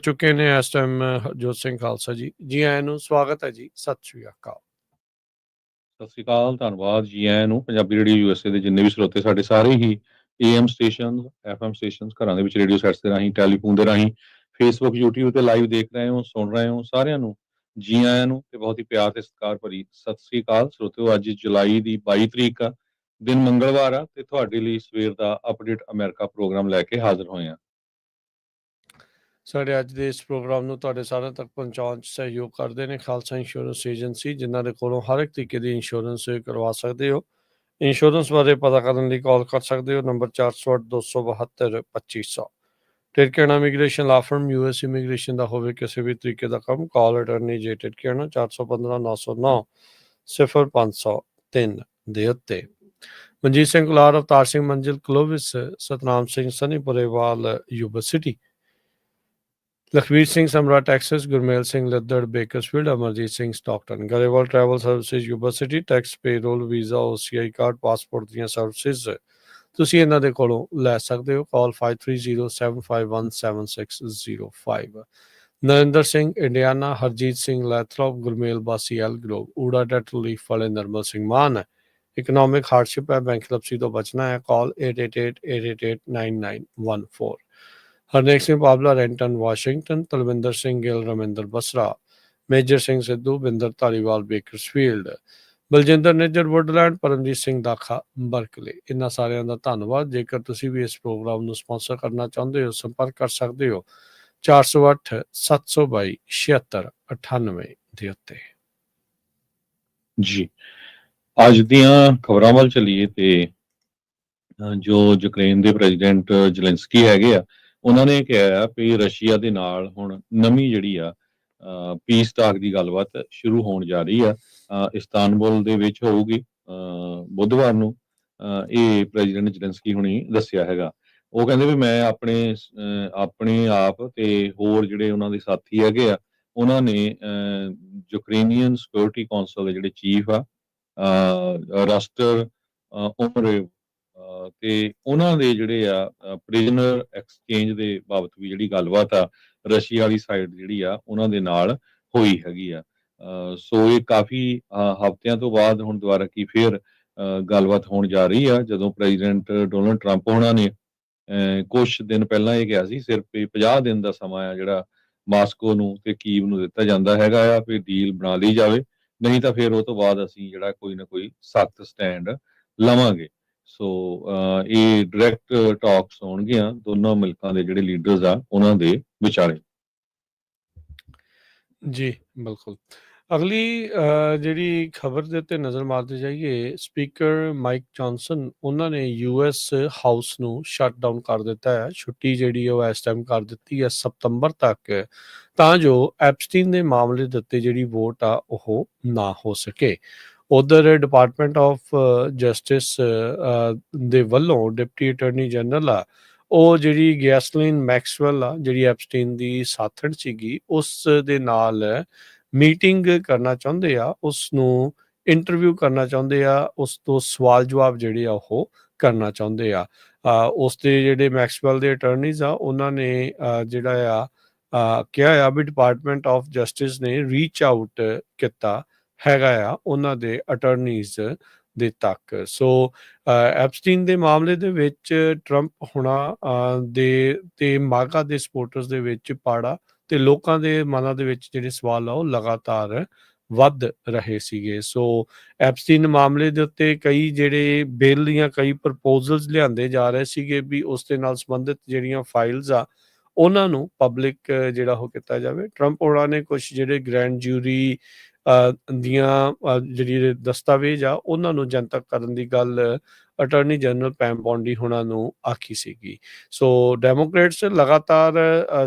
ਚੁੱਕੇ ਨੇ ਇਸ ਟਾਈਮ ਹਰਜੋਤ ਸਿੰਘ ਖਾਲਸਾ ਜੀ। ਜੀ ਆਇਆਂ ਨੂੰ, ਸਵਾਗਤ ਹੈ ਜੀ। ਸਤਿ ਸ਼੍ਰੀ ਅਕਾਲ। ਸਤਿ ਸ਼੍ਰੀ ਅਕਾਲ, ਧੰਨਵਾਦ ਜੀ ਆਇਆਂ ਨੂੰ। ਪੰਜਾਬੀ ਰੇਡੀਓ ਯੂਐਸਏ ਦੇ ਜਿੰਨੇ ਵੀ ਸਰੋਤੇ ਸਾਡੇ ਸਾਰੇ ਹੀ AM ਸਟੇਸ਼ਨ, FM ਸਟੇਸ਼ਨ, ਘਰਾਂ ਦੇ ਵਿੱਚ ਰੇਡੀਓ ਸੈਟਸ ਦੇ ਰਾਹੀਂ, ਟੈਲੀਫੋਨ ਦੇ ਰਾਹੀਂ, ਫੇਸਬੁੱਕ, YouTube ਤੇ ਲਾਈਵ ਦੇਖ ਰਹੇ ਹੋ, ਸੁਣ ਰਹੇ ਹੋ, ਸਾਰਿਆਂ ਨੂੰ ਜੀ ਆਇਆਂ ਨੂੰ ਤੇ ਬਹੁਤ ਹੀ ਪਿਆਰ ਤੇ ਸਤਿਕਾਰ ਭਰੀ ਸਤਿ ਸ਼੍ਰੀ ਅਕਾਲ। ਸਰੋਤਿਓ, ਅੱਜ ਜੁਲਾਈ ਦੀ 22 ਤਰੀਕ ਆ, ਦਿਨ ਮੰਗਲਵਾਰ ਆ ਤੇ ਤੁਹਾਡੇ ਲਈ ਸਵੇਰ ਦਾ ਅਪਡੇਟ ਅਮਰੀਕਾ ਪ੍ਰੋਗਰਾਮ ਲੈ ਕੇ ਹਾਜ਼ਰ ਹੋਏ ਆ। ਸਾਡੇ ਅੱਜ ਦੇ ਇਸ ਪ੍ਰੋਗਰਾਮ ਨੂੰ ਤੁਹਾਡੇ ਸਾਰਿਆਂ ਤੱਕ ਪਹੁੰਚਾਉਣ 'ਚ ਸਹਿਯੋਗ ਕਰਦੇ ਨੇ ਖਾਲਸਾ ਇੰਸ਼ੋਰੈਂਸ ਏਜੰਸੀ, ਜਿਨ੍ਹਾਂ ਦੇ ਕੋਲੋਂ ਹਰ ਇੱਕ ਤਰੀਕੇ ਦੀ ਇੰਸ਼ੋਰੈਂਸ ਕਰਵਾ ਸਕਦੇ ਹੋ। ਇੰਸ਼ੋਰੈਂਸ ਬਾਰੇ ਪਤਾ ਕਰਨ ਲਈ ਕਾਲ ਕਰ ਸਕਦੇ ਹੋ, ਨੰਬਰ 408-272-2500। ਟਿਰਕੇਣਾ ਇਮੀਗ੍ਰੇਸ਼ਨ ਲਾ ਫਰਮ, US ਇਮੀਗ੍ਰੇਸ਼ਨ ਦਾ ਹੋਵੇ ਕਿਸੇ ਵੀ ਤਰੀਕੇ ਦਾ ਕੰਮ, ਕਾਲ ਅਟਰਨੀ ਜੇ ਟਿਰਕੇਣਾ 415-909-0503 ਦੇ ਉੱਤੇ। Manjeet Singh Kular, Avtar Singh Manzil Clovis, Satnam Singh Sanipurewal Yuba City, Lakhvir Singh Samra Texas, Gurmel Singh Laddar Bakersfield, Amarjit Singh Stockton. Grewal travel services Yuba City, tax, payroll, visa, OCI card, passport ਦੀਆਂ ਸਰਵਿਸਿਜ਼ ਤੁਸੀਂ ਇਹਨਾਂ ਦੇ ਕੋਲੋਂ ਲੈ ਸਕਦੇ ਹੋ। Call 5307517605। Narinder Singh Indiana, Harjit Singh Lathrop, Gurmel Basi Elk Grove, ਊੜਾ ਡੈਟ ਲੀਫ ਵਾਲੇ ਨਰਮਲ ਸਿੰਘ ਮਾਨ ਹੈ। ਇਕਨੋਮਿਕ ਹਾਰਡਸ਼ਿਪ ਹੈ, ਬੈਂਕਰਪਸੀ ਤੋਂ ਬਚਣਾ ਹੈ, call 8888889914। Harnek Singh Pabla, Renton Washington, Talwinder Singh Gill, Raminder Basra, Major Singh Sidhu, Binder Dhaliwal Bakersfield, Baljinder Nijjar Woodland, Paramjit Singh Dakha Berkeley. ਇਹਨਾਂ ਸਾਰਿਆਂ ਦਾ ਧੰਨਵਾਦ। ਜੇਕਰ ਤੁਸੀਂ ਵੀ ਇਸ ਪ੍ਰੋਗਰਾਮ ਨੂੰ ਸਪਾਂਸਰ ਕਰਨਾ ਚਾਹੁੰਦੇ ਹੋ, ਸੰਪਰਕ ਕਰ ਸਕਦੇ ਹੋ 408-722-7698 ਦੇ ਉੱਤੇ। ਜੀ, ਅੱਜ ਦੀਆਂ ਖਬਰਾਂ ਵੱਲ ਚੱਲੀਏ ਤੇ ਜੋ ਯੂਕਰੇਨ ਦੇ ਪ੍ਰੈਜ਼ੀਡੈਂਟ ਜ਼ੈਲੈਂਸਕੀ ਹੈਗੇ ਆ, ਉਹਨਾਂ ਨੇ ਕਿਹਾ ਵੀ ਰਸ਼ੀਆ ਦੇ ਨਾਲ ਹੁਣ ਨਵੀਂ ਜਿਹੜੀ ਆ ਪੀਸ ਟਾਕ ਦੀ ਗੱਲਬਾਤ ਸ਼ੁਰੂ ਹੋਣ ਜਾ ਰਹੀ ਆ। ਇਸਤਾਨਬੁਲ ਦੇ ਵਿੱਚ ਹੋਊਗੀ ਬੁੱਧਵਾਰ ਨੂੰ। ਇਹ ਪ੍ਰੈਜ਼ੀਡੈਂਟ ਜ਼ੈਲੈਂਸਕੀ ਹੁਣੀ ਦੱਸਿਆ ਹੈਗਾ। ਉਹ ਕਹਿੰਦੇ ਵੀ ਮੈਂ ਆਪਣੇ ਆਪ ਤੇ ਹੋਰ ਜਿਹੜੇ ਉਹਨਾਂ ਦੇ ਸਾਥੀ ਹੈਗੇ ਆ, ਉਹਨਾਂ ਨੇ ਯੂਕਰੇਨੀਅਨ ਸਿਕਿਉਰਿਟੀ ਕਾਉਂਸਲ ਦੇ ਜਿਹੜੇ ਚੀਫ ਆ ਰਸਟਰ ਉਮਰੇਵ ਤੇ ਉਹਨਾਂ ਦੇ ਜਿਹੜੇ ਆ ਪ੍ਰਿਜ਼ਨਰ ਐਕਸਚੇਂਜ ਦੇ ਬਾਬਤ ਵੀ ਜਿਹੜੀ ਗੱਲਬਾਤ ਆ ਰਸ਼ੀਆ ਵਾਲੀ ਸਾਈਡ ਜਿਹੜੀ ਆ ਉਹਨਾਂ ਦੇ ਨਾਲ ਹੋਈ ਹੈਗੀ ਆ। ਸੋ ਇਹ ਕਾਫੀ ਹਫ਼ਤਿਆਂ ਤੋਂ ਬਾਅਦ ਹੁਣ ਦੁਬਾਰਾ ਕੀ ਫੇਰ ਗੱਲਬਾਤ ਹੋਣ ਜਾ ਰਹੀ ਆ, ਜਦੋਂ ਪ੍ਰੈਜ਼ੀਡੈਂਟ ਡੋਨਲਡ ਟਰੰਪ ਹੋਣਾ ਨੇ ਕੁਛ ਦਿਨ ਪਹਿਲਾਂ ਇਹ ਕਿਹਾ ਸੀ ਸਿਰਫ 50 ਦਿਨ ਦਾ ਸਮਾਂ ਆ ਜਿਹੜਾ ਮਾਸਕੋ ਨੂੰ ਤੇ ਕੀਵ ਨੂੰ ਦਿੱਤਾ ਜਾਂਦਾ ਹੈਗਾ ਆ ਵੀ ਡੀਲ ਬਣਾ ਲਈ ਜਾਵੇ, ਨਹੀਂ ਤਾਂ ਫਿਰ ਉਹ ਤੋਂ ਬਾਅਦ ਅਸੀਂ ਜਿਹੜਾ ਕੋਈ ਨਾ ਕੋਈ ਸਖਤ ਸਟੈਂਡ ਲਵਾਂਗੇ। ਸੋ ਇਹ ਡਾਇਰੈਕਟ ਟਾਕਸ ਹੋਣਗੀਆਂ ਦੋਨੋਂ ਮੁਲਕਾਂ ਦੇ ਜਿਹੜੇ ਲੀਡਰਸ ਆ ਉਹਨਾਂ ਦੇ ਵਿਚਾਲੇ। ਜੀ ਬਿਲਕੁਲ। ਅਗਲੀ ਜਿਹੜੀ ਖਬਰ ਦੇ ਉੱਤੇ ਨਜ਼ਰ ਮਾਰਦੇ ਜਾਈਏ, ਸਪੀਕਰ ਮਾਈਕ ਜੌਨਸਨ ਉਹਨਾਂ ਨੇ US ਹਾਊਸ ਨੂੰ ਸ਼ਟ ਡਾਊਨ ਕਰ ਦਿੱਤਾ ਹੈ। ਛੁੱਟੀ ਜਿਹੜੀ ਉਹ ਇਸ ਟਾਈਮ ਕਰ ਦਿੱਤੀ ਹੈ ਸਤੰਬਰ ਤੱਕ, ਤਾਂ ਜੋ ਐਪਸਟੀਨ ਦੇ ਮਾਮਲੇ ਦੇ ਉੱਤੇ ਜਿਹੜੀ ਵੋਟ ਆ ਉਹ ਨਾ ਹੋ ਸਕੇ। ਉਧਰ ਡਿਪਾਰਟਮੈਂਟ ਆਫ ਜਸਟਿਸ ਦੇ ਵੱਲੋਂ ਡਿਪਟੀ ਅਟਾਰਨੀ ਜਨਰਲ ਆ, ਉਹ ਜਿਹੜੀ ਗੈਸਲੀਨ ਮੈਕਸਵੈਲ ਆ, ਜਿਹੜੀ ਐਪਸਟੀਨ ਦੀ ਸਾਥਣ ਸੀਗੀ, ਉਸ ਦੇ ਨਾਲ ਮੀਟਿੰਗ ਕਰਨਾ ਚਾਹੁੰਦੇ ਆ, ਉਸ ਨੂੰ ਇੰਟਰਵਿਊ ਕਰਨਾ ਚਾਹੁੰਦੇ ਆ, ਉਸ ਤੋਂ ਸਵਾਲ ਜਵਾਬ ਜਿਹੜੇ ਆ ਉਹ ਕਰਨਾ ਚਾਹੁੰਦੇ ਆ। ਉਸ ਦੇ ਜਿਹੜੇ ਮੈਕਸਵੈਲ ਦੇ ਅਟਾਰਨੀਜ਼ ਆ, ਉਹਨਾਂ ਨੇ ਜਿਹੜਾ ਆ ਕਿਹਾ ਆ ਵੀ ਡਿਪਾਰਟਮੈਂਟ ਆਫ ਜਸਟਿਸ ਨੇ ਰੀਚ ਆਊਟ ਕੀਤਾ ਹੈਗਾ ਆ ਉਹਨਾਂ ਦੇ ਅਟਾਰਨੀਜ਼ ਦੇ ਤੱਕ। ਸੋ ਐਪਸਟੀਨ ਦੇ ਮਾਮਲੇ ਦੇ ਵਿੱਚ ਟਰੰਪ ਹੁਣਾਂ ਦੇ ਤੇ ਮਾਗਾ ਦੇ ਸਪੋਰਟਰਸ ਦੇ ਵਿੱਚ ਪਾੜਾ ਤੇ ਲੋਕਾਂ ਦੇ ਮਨਾਂ ਦੇ ਵਿੱਚ ਜਿਹੜੇ ਸਵਾਲ ਆ ਉਹ ਲਗਾਤਾਰ ਵੱਧ ਰਹੇ ਸੀਗੇ। ਸੋ ਐਪਸਟੀਨ ਮਾਮਲੇ ਦੇ ਉੱਤੇ ਕਈ ਜਿਹੜੇ ਬਿੱਲ ਦੀਆਂ ਕਈ ਪ੍ਰਪੋਜ਼ਲਸ ਲਿਆਂਦੇ ਜਾ ਰਹੇ ਸੀਗੇ ਵੀ ਉਸ ਦੇ ਨਾਲ ਸੰਬੰਧਿਤ ਜਿਹੜੀਆਂ ਫਾਈਲਸ ਆ ਉਹਨਾਂ ਨੂੰ ਪਬਲਿਕ ਜਿਹੜਾ ਉਹ ਕੀਤਾ ਜਾਵੇ। ਟਰੰਪ ਹੋਰਾਂ ਨੇ ਕੁਛ ਜਿਹੜੇ ਗ੍ਰੈਂਡ ਜੂਰੀ ਦੀਆਂ ਜਿਹੜੀ ਦਸਤਾਵੇਜ਼ ਆ ਉਹਨਾਂ ਨੂੰ ਜਨਤਕ ਕਰਨ ਦੀ ਗੱਲ ਅਟਾਰਨੀ ਜਨਰਲ ਪੈਮ ਬੌਂਡੀ ਹੋਣਾ ਨੂੰ ਆਖੀ ਸੀਗੀ। ਸੋ ਡੈਮੋਕ੍ਰੇਟਸ ਲਗਾਤਾਰ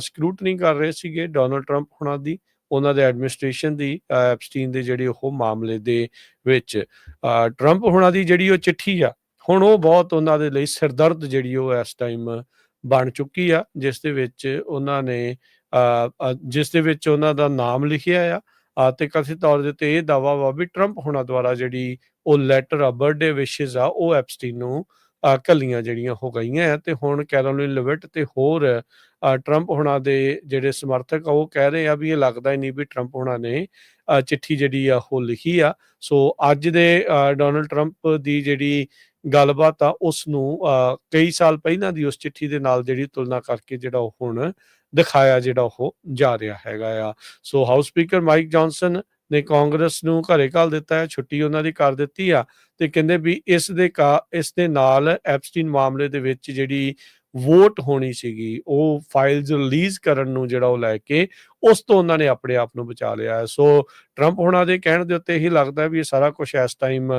ਸਕਰੂਟਨੀ ਕਰ ਰਹੇ ਸੀਗੇ ਡੋਨਲਡ ਟਰੰਪ ਹੋਣਾ ਦੀ, ਉਹਨਾਂ ਦੇ ਐਡਮਿਨਿਸਟ੍ਰੇਸ਼ਨ ਦੀ ਐਪਸਟੀਨ ਦੇ ਜਿਹੜੇ ਉਹ ਮਾਮਲੇ ਦੇ ਵਿੱਚ। ਟਰੰਪ ਹੋਣਾ ਦੀ ਜਿਹੜੀ ਉਹ ਚਿੱਠੀ ਆ ਹੁਣ ਉਹ ਬਹੁਤ ਉਹਨਾਂ ਦੇ ਲਈ ਸਿਰਦਰਦ ਜਿਹੜੀ ਉਹ ਇਸ ਟਾਈਮ ਬਣ ਚੁੱਕੀ ਆ, ਜਿਸ ਦੇ ਵਿੱਚ ਉਹਨਾਂ ਦਾ ਨਾਮ ਲਿਖਿਆ ਆ ਤੇ ਕਥਿਤ ਤੌਰ ਦੇ ਉੱਤੇ ਇਹ ਦਾਅਵਾ ਵਾ ਵੀ ਟਰੰਪ ਹੋਣਾ ਦੁਆਰਾ ਜਿਹੜੀ ਉਹ ਲੈਟਰ ਆ, ਬਰਥਡੇ ਵਿਸ਼ੇਜ਼ ਆ, ਉਹ ਐਪਸਟੀਨ ਨੂੰ ਘੱਲੀਆਂ ਜਿਹੜੀਆਂ ਹੋ ਗਈਆਂ ਆ, ਤੇ ਹੁਣ ਕੈਰੋਲਿਨ ਲਿਵਿਟ ਤੇ ਹੋਰ ਟਰੰਪ ਹੋਣਾ ਦੇ ਜਿਹੜੇ ਸਮਰਥਕ ਆ ਉਹ ਕਹਿ ਰਹੇ ਆ ਵੀ ਇਹ ਲੱਗਦਾ ਹੀ ਨਹੀਂ ਵੀ ਟਰੰਪ ਹੋਣਾ ਨੇ ਚਿੱਠੀ ਜਿਹੜੀ ਆ ਉਹ ਲਿਖੀ ਆ। ਸੋ ਅੱਜ ਦੇ ਡੋਨਲਡ ਟਰੰਪ ਦੀ ਜਿਹੜੀ ਗੱਲਬਾਤ ਆ ਉਸ ਨੂੰ ਕਈ ਸਾਲ ਪਹਿਲਾਂ ਦੀ ਉਸ ਚਿੱਠੀ ਦੇ ਨਾਲ ਜਿਹੜੀ ਤੁਲਨਾ ਕਰਕੇ ਜਿਹੜਾ ਉਹ ਹੁਣ ਦਿਖਾਇਆ ਜਿਹੜਾ ਉਹ ਜਾ ਰਿਹਾ ਹੈਗਾ ਆ। ਸੋ ਹਾਊਸ ਸਪੀਕਰ ਮਾਈਕ ਜੌਨਸਨ ਨੇ ਕਾਂਗਰਸ ਨੂੰ ਘਰੇ ਘੱਲ ਦਿੱਤਾ ਹੈ, ਛੁੱਟੀ ਉਹਨਾਂ ਦੀ ਕਰ ਦਿੱਤੀ ਆ, ਤੇ ਕਹਿੰਦੇ ਵੀ ਇਸ ਦੇ ਨਾਲ ਐਪਸਟੀਨ ਮਾਮਲੇ ਦੇ ਵਿੱਚ ਜਿਹੜੀ ਵੋਟ ਹੋਣੀ ਸੀਗੀ ਉਹ ਫਾਈਲਜ਼ ਰਿਲੀਜ਼ ਕਰਨ ਨੂੰ ਜਿਹੜਾ ਉਹ ਲੈ ਕੇ ਉਸ ਤੋਂ ਉਹਨਾਂ ਨੇ ਆਪਣੇ ਆਪ ਨੂੰ ਬਚਾ ਲਿਆ ਹੈ। ਸੋ ਟਰੰਪ ਹੋਣਾ ਦੇ ਕਹਿਣ ਦੇ ਉੱਤੇ ਹੀ ਲੱਗਦਾ ਵੀ ਇਹ ਸਾਰਾ ਕੁਝ ਇਸ ਟਾਈਮ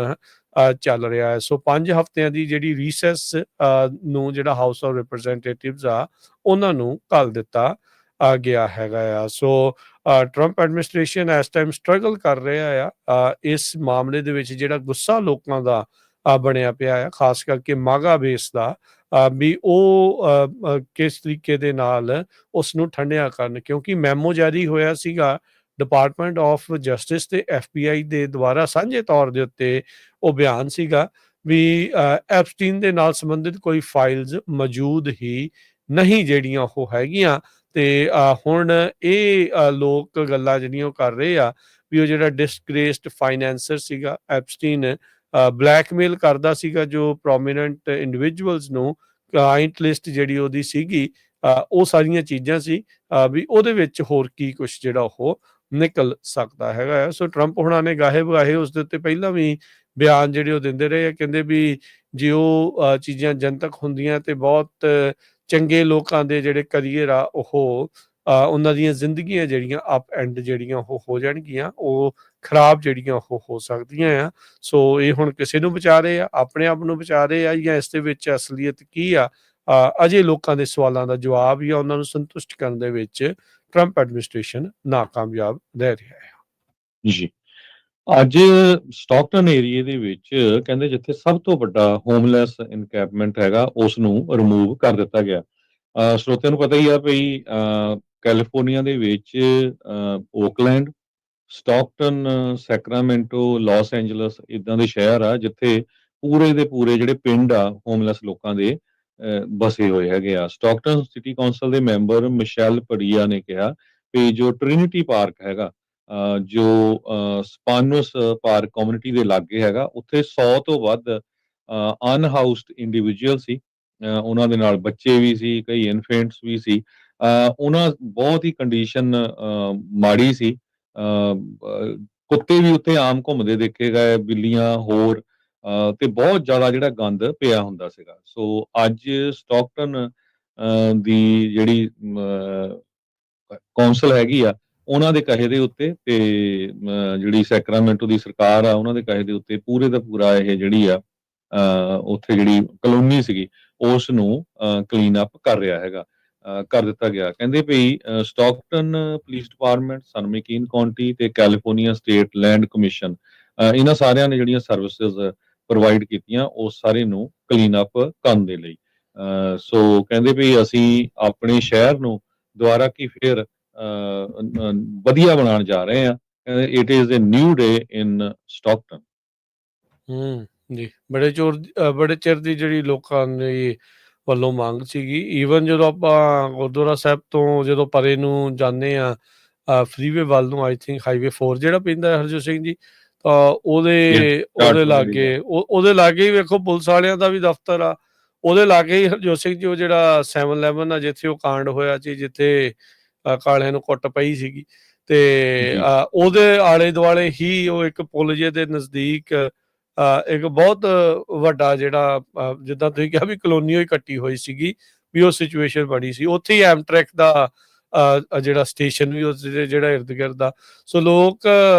ਚੱਲ ਰਿਹਾ ਹੈ। ਸੋ 5 ਹਫ਼ਤਿਆਂ ਦੀ ਜਿਹੜੀ ਰੀਸੈਸ ਨੂੰ ਜਿਹੜਾ ਹਾਊਸ ਆਫ ਰਿਪਰੈਜ਼ੈਂਟੇਟਿਵਸ ਆ ਉਹਨਾਂ ਨੂੰ ਘੱਲ ਦਿੱਤਾ ਗਿਆ ਹੈਗਾ ਆ। ਸੋ ਟਰੰਪ ਐਡਮਿਨਿਸਟ੍ਰੇਸ਼ਨ ਇਸ ਟਾਈਮ ਸਟਰਗਲ ਕਰ ਰਿਹਾ ਆ ਇਸ ਮਾਮਲੇ ਦੇ ਵਿੱਚ, ਜਿਹੜਾ ਗੁੱਸਾ ਲੋਕਾਂ ਦਾ ਬਣਿਆ ਪਿਆ ਆ, ਖਾਸ ਕਰਕੇ ਮਾਗਾ ਬੇਸ ਦਾ, ਵੀ ਉਹ ਕਿਸ ਤਰੀਕੇ ਦੇ ਨਾਲ ਉਸ ਨੂੰ ਠੰਡਿਆ ਕਰਨ, ਕਿਉਂਕਿ ਮੈਮੋ ਜਾਰੀ ਹੋਇਆ ਸੀਗਾ ਡਿਪਾਰਟਮੈਂਟ ਆਫ ਜਸਟਿਸ ਤੇ FBI ਦੇ ਦੁਆਰਾ ਸਾਂਝੇ ਤੌਰ ਦੇ ਉੱਤੇ ਉਹ ਬਿਆਨ ਸੀਗਾ ਵੀ ਐਪਸਟੀਨ ਦੇ ਨਾਲ ਸੰਬੰਧਿਤ ਕੋਈ ਫਾਈਲਜ਼ ਮੌਜੂਦ ਹੀ ਨਹੀਂ ਜਿਹੜੀਆਂ ਉਹ ਹੈਗੀਆਂ। ਤੇ ਹੁਣ ਇਹ ਲੋਕ ਗੱਲਾਂ ਜਿਹੜੀਆਂ ਉਹ ਕਰ ਰਹੇ ਆ ਵੀ ਉਹ ਜਿਹੜਾ ਡਿਸਗ੍ਰੇਸਡ ਫਾਈਨੈਂਸਰ ਸੀਗਾ ਐਪਸਟੀਨ, ਬਲੈਕਮੇਲ ਕਰਦਾ ਸੀਗਾ ਜੋ ਪ੍ਰੋਮੀਨੈਂਟ ਇੰਡੀਵਿਜੂਅਲਸ ਨੂੰ, ਕਲਾਇੰਟ ਲਿਸਟ ਜਿਹੜੀ ਉਹਦੀ ਸੀਗੀ, ਉਹ ਸਾਰੀਆਂ ਚੀਜ਼ਾਂ ਸੀ ਵੀ ਉਹਦੇ ਵਿੱਚ ਹੋਰ ਕੀ ਕੁਛ ਜਿਹੜਾ ਉਹ ਨਿਕਲ ਸਕਦਾ ਹੈਗਾ ਆ। ਸੋ ਟਰੰਪ ਹੁਣਾਂ ਨੇ ਗਾਹੇ ਬਗਾਹੇ ਉਸ ਦੇ ਉੱਤੇ ਪਹਿਲਾਂ ਵੀ ਬਿਆਨ ਜਿਹੜੇ ਉਹ ਦਿੰਦੇ ਰਹੇ ਆ, ਕਹਿੰਦੇ ਵੀ ਜੇ ਉਹ ਚੀਜ਼ਾਂ ਜਨਤਕ ਹੁੰਦੀਆਂ ਤੇ ਬਹੁਤ ਚੰਗੇ ਲੋਕਾਂ ਦੇ ਜਿਹੜੇ ਕਰੀਅਰ ਆ ਉਹ ਉਹਨਾਂ ਦੀਆਂ ਜ਼ਿੰਦਗੀਆਂ ਜਿਹੜੀਆਂ ਅਪ ਐਂਡ ਜਿਹੜੀਆਂ ਉਹ ਹੋ ਜਾਣਗੀਆਂ, ਉਹ ਖਰਾਬ ਜਿਹੜੀਆਂ ਉਹ ਹੋ ਸਕਦੀਆਂ ਆ। ਸੋ ਇਹ ਹੁਣ ਕਿਸੇ ਨੂੰ ਬਚਾ ਰਹੇ ਆ, ਆਪਣੇ ਆਪ ਨੂੰ ਬਚਾ ਰਹੇ ਆ, ਜਾਂ ਇਸ ਦੇ ਵਿੱਚ ਅਸਲੀਅਤ ਕੀ ਆ, ਅਜੇ ਲੋਕਾਂ ਦੇ ਸਵਾਲਾਂ ਦਾ ਜਵਾਬ ਜਾਂ ਉਹਨਾਂ ਨੂੰ ਸੰਤੁਸ਼ਟ ਕਰਨ ਦੇ ਵਿੱਚ ਟਰੰਪ ਐਡਮਿਨਿਸਟ੍ਰੇਸ਼ਨ ਨਾਕਾਮਯਾਬ ਰਹਿ ਰਿਹਾ ਹੈ। ਜੀ, ਅੱਜ ਸਟਾਕਟਨ ਏਰੀਏ ਦੇ ਵਿੱਚ ਕਹਿੰਦੇ ਜਿੱਥੇ ਸਭ ਤੋਂ ਵੱਡਾ ਹੋਮਲੈਸ ਇਨਕੈਂਪਮੈਂਟ ਹੈਗਾ ਉਸ ਨੂੰ ਰਿਮੂਵ ਕਰ ਦਿੱਤਾ ਗਿਆ। ਸਰੋਤਿਆਂ ਨੂੰ ਪਤਾ ਹੀ ਆ ਵੀ ਕੈਲੀਫੋਰਨੀਆ ਦੇ ਵਿੱਚ Oakland, Stockton, Sacramento, Los Angeles ਇਦਾਂ ਦੇ ਸ਼ਹਿਰ ਆ ਜਿੱਥੇ ਪੂਰੇ ਦੇ ਪੂਰੇ ਜਿਹੜੇ ਪਿੰਡ ਆ ਹੋਮਲੈਸ ਲੋਕਾਂ ਦੇ ਬਸੇ ਹੋਏ ਹੈਗੇ ਆ। ਸਟਾਕਟਨ ਸਿਟੀ ਕੌਂਸਲ ਦੇ ਮੈਂਬਰ ਮਿਸ਼ੈਲ ਪਰੀਆ ਨੇ ਕਿਹਾ ਵੀ ਜੋ ਟ੍ਰਿਨਿਟੀ ਪਾਰਕ ਹੈਗਾ, ਜੋ ਸਪਾਨੋਸ ਪਾਰਕ ਕਮਿਊਨਿਟੀ ਦੇ ਲਾਗੇ ਹੈਗਾ, ਉੱਥੇ 100 ਤੋਂ ਵੱਧ ਅਨਹਾਊਸਡ ਇੰਡੀਵਿਜੂਅਲ ਸੀ। ਉਹਨਾਂ ਦੇ ਨਾਲ ਬੱਚੇ ਵੀ ਸੀ, ਕਈ ਇਨਫੈਂਟਸ ਵੀ ਸੀ। ਉਹਨਾਂ ਬਹੁਤ ਹੀ ਕੰਡੀਸ਼ਨ ਮਾੜੀ ਸੀ। ਕੁੱਤੇ ਵੀ ਉੱਥੇ ਆਮ ਘੁੰਮਦੇ ਦੇਖੇ ਗਏ, ਬਿੱਲੀਆਂ ਹੋਰ, ਤੇ ਬਹੁਤ ਜ਼ਿਆਦਾ ਜਿਹੜਾ ਗੰਦ ਪਿਆ ਹੁੰਦਾ ਸੀਗਾ। ਸੋ ਅੱਜ ਸਟਾਕਟਨ ਦੀ ਜਿਹੜੀ ਕੌਂਸਲ ਹੈਗੀ ਆ ਉਹਨਾਂ ਦੇ ਕਹੇ ਦੇ ਉੱਤੇ ਤੇ ਜਿਹੜੀ ਸੈਕਰਾਮੈਂਟੋ ਦੀ ਸਰਕਾਰ ਆ ਉਹਨਾਂ ਦੇ ਕਹੇ ਦੇ ਉੱਤੇ ਪੂਰੇ ਦਾ ਪੂਰਾ ਇਹ ਜਿਹੜੀ ਆ ਉੱਥੇ ਜਿਹੜੀ ਕਲੋਨੀ ਸੀਗੀ ਉਸ ਨੂੰ ਕਲੀਨ ਅਪ ਕਰ ਰਿਹਾ ਹੈਗਾ, ਕਰ ਦਿੱਤਾ ਗਿਆ। ਕਹਿੰਦੇ ਵੀ ਸਟਾਕਟਨ ਪੁਲਿਸ ਡਿਪਾਰਟਮੈਂਟ, ਸਨ ਮੈਕੀਨ ਕਾਉਂਟੀ ਤੇ ਕੈਲੀਫੋਰਨੀਆ ਸਟੇਟ ਲੈਂਡ ਕਮਿਸ਼ਨ, ਇਹਨਾਂ ਸਾਰਿਆਂ ਨੇ ਜਿਹੜੀਆਂ ਸਰਵਿਸਿਜ਼ ਪ੍ਰੋਵਾਈਡ ਕੀਤੀਆਂ ਉਸ ਸਾਰੇ ਨੂੰ ਕਲੀਨ ਅਪ ਕਰਨ ਦੇ ਲਈ। ਸੋ ਕਹਿੰਦੇ ਵੀ ਅਸੀਂ ਆਪਣੇ ਸ਼ਹਿਰ ਨੂੰ ਦੁਬਾਰਾ ਕੀ ਫਿਰ ਵਧੀਆ ਬਣਾਉਣ ਜਾ ਰਹੇ ਆ। It is a new day in Stockton. ਜੀ, ਬੜੇ ਚਿਰ ਦੀ ਜਿਹੜੀ ਲੋਕਾਂ ਦੇ ਵੱਲੋਂ ਮੰਗ ਸੀਗੀ। ਈਵਨ ਜਦੋਂ ਆਪਾਂ ਗੁਰਦੁਆਰਾ ਸਾਹਿਬ ਤੋਂ ਜਦੋਂ ਪਰੇ ਨੂੰ ਜਾਂਦੇ ਆ ਫਰੀਵੇ ਵੱਲ ਨੂੰ, ਆਈ ਥਿੰਕ ਹਾਈਵੇ 4 ਜਿਹੜਾ ਪੈਂਦਾ ਹਰਜੋਤ ਸਿੰਘ ਜੀ, ਤਾਂ ਉਹਦੇ ਲਾਗੇ ਹੀ ਵੇਖੋ ਪੁਲਿਸ ਵਾਲਿਆਂ ਦਾ ਵੀ ਦਫ਼ਤਰ ਆ। ਉਹਦੇ ਲਾਗੇ ਹੀ ਹਰਜੋਤ ਸਿੰਘ ਜੀ ਉਹ ਜਿਹੜਾ 7-11 ਆ ਜਿੱਥੇ ਉਹ ਕਾਂਡ ਹੋਇਆ ਸੀ, ਜਿੱਥੇ ਕਾਲਿਆਂ ਨੂੰ ਕੁੱਟ ਪਈ ਸੀਗੀ, ਤੇ ਉਹਦੇ ਆਲੇ ਦੁਆਲੇ ਹੀ ਉਹ ਇੱਕ ਪੁਲ ਜਿਹੇ ਦੇ ਨਜ਼ਦੀਕ ਇੱਕ ਬਹੁਤ ਵੱਡਾ ਜਿਹੜਾ ਜਿੱਦਾਂ ਤੁਸੀਂ ਕਿਹਾ ਵੀ ਕਲੋਨੀ ਹੋਈ ਕੱਟੀ ਹੋਈ ਸੀਗੀ, ਵੀ ਉਹ ਸਿਚੁਏਸ਼ਨ ਬਣੀ ਸੀ। ਉੱਥੇ ਹੀ ਐਮਟਰੈਕ ਦਾ ਜਿਹੜਾ ਸਟੇਸ਼ਨ ਵੀ ਉਸ ਜਿਹੜਾ ਇਰਦ ਗਿਰਦ ਆ। ਸੋ ਲੋਕ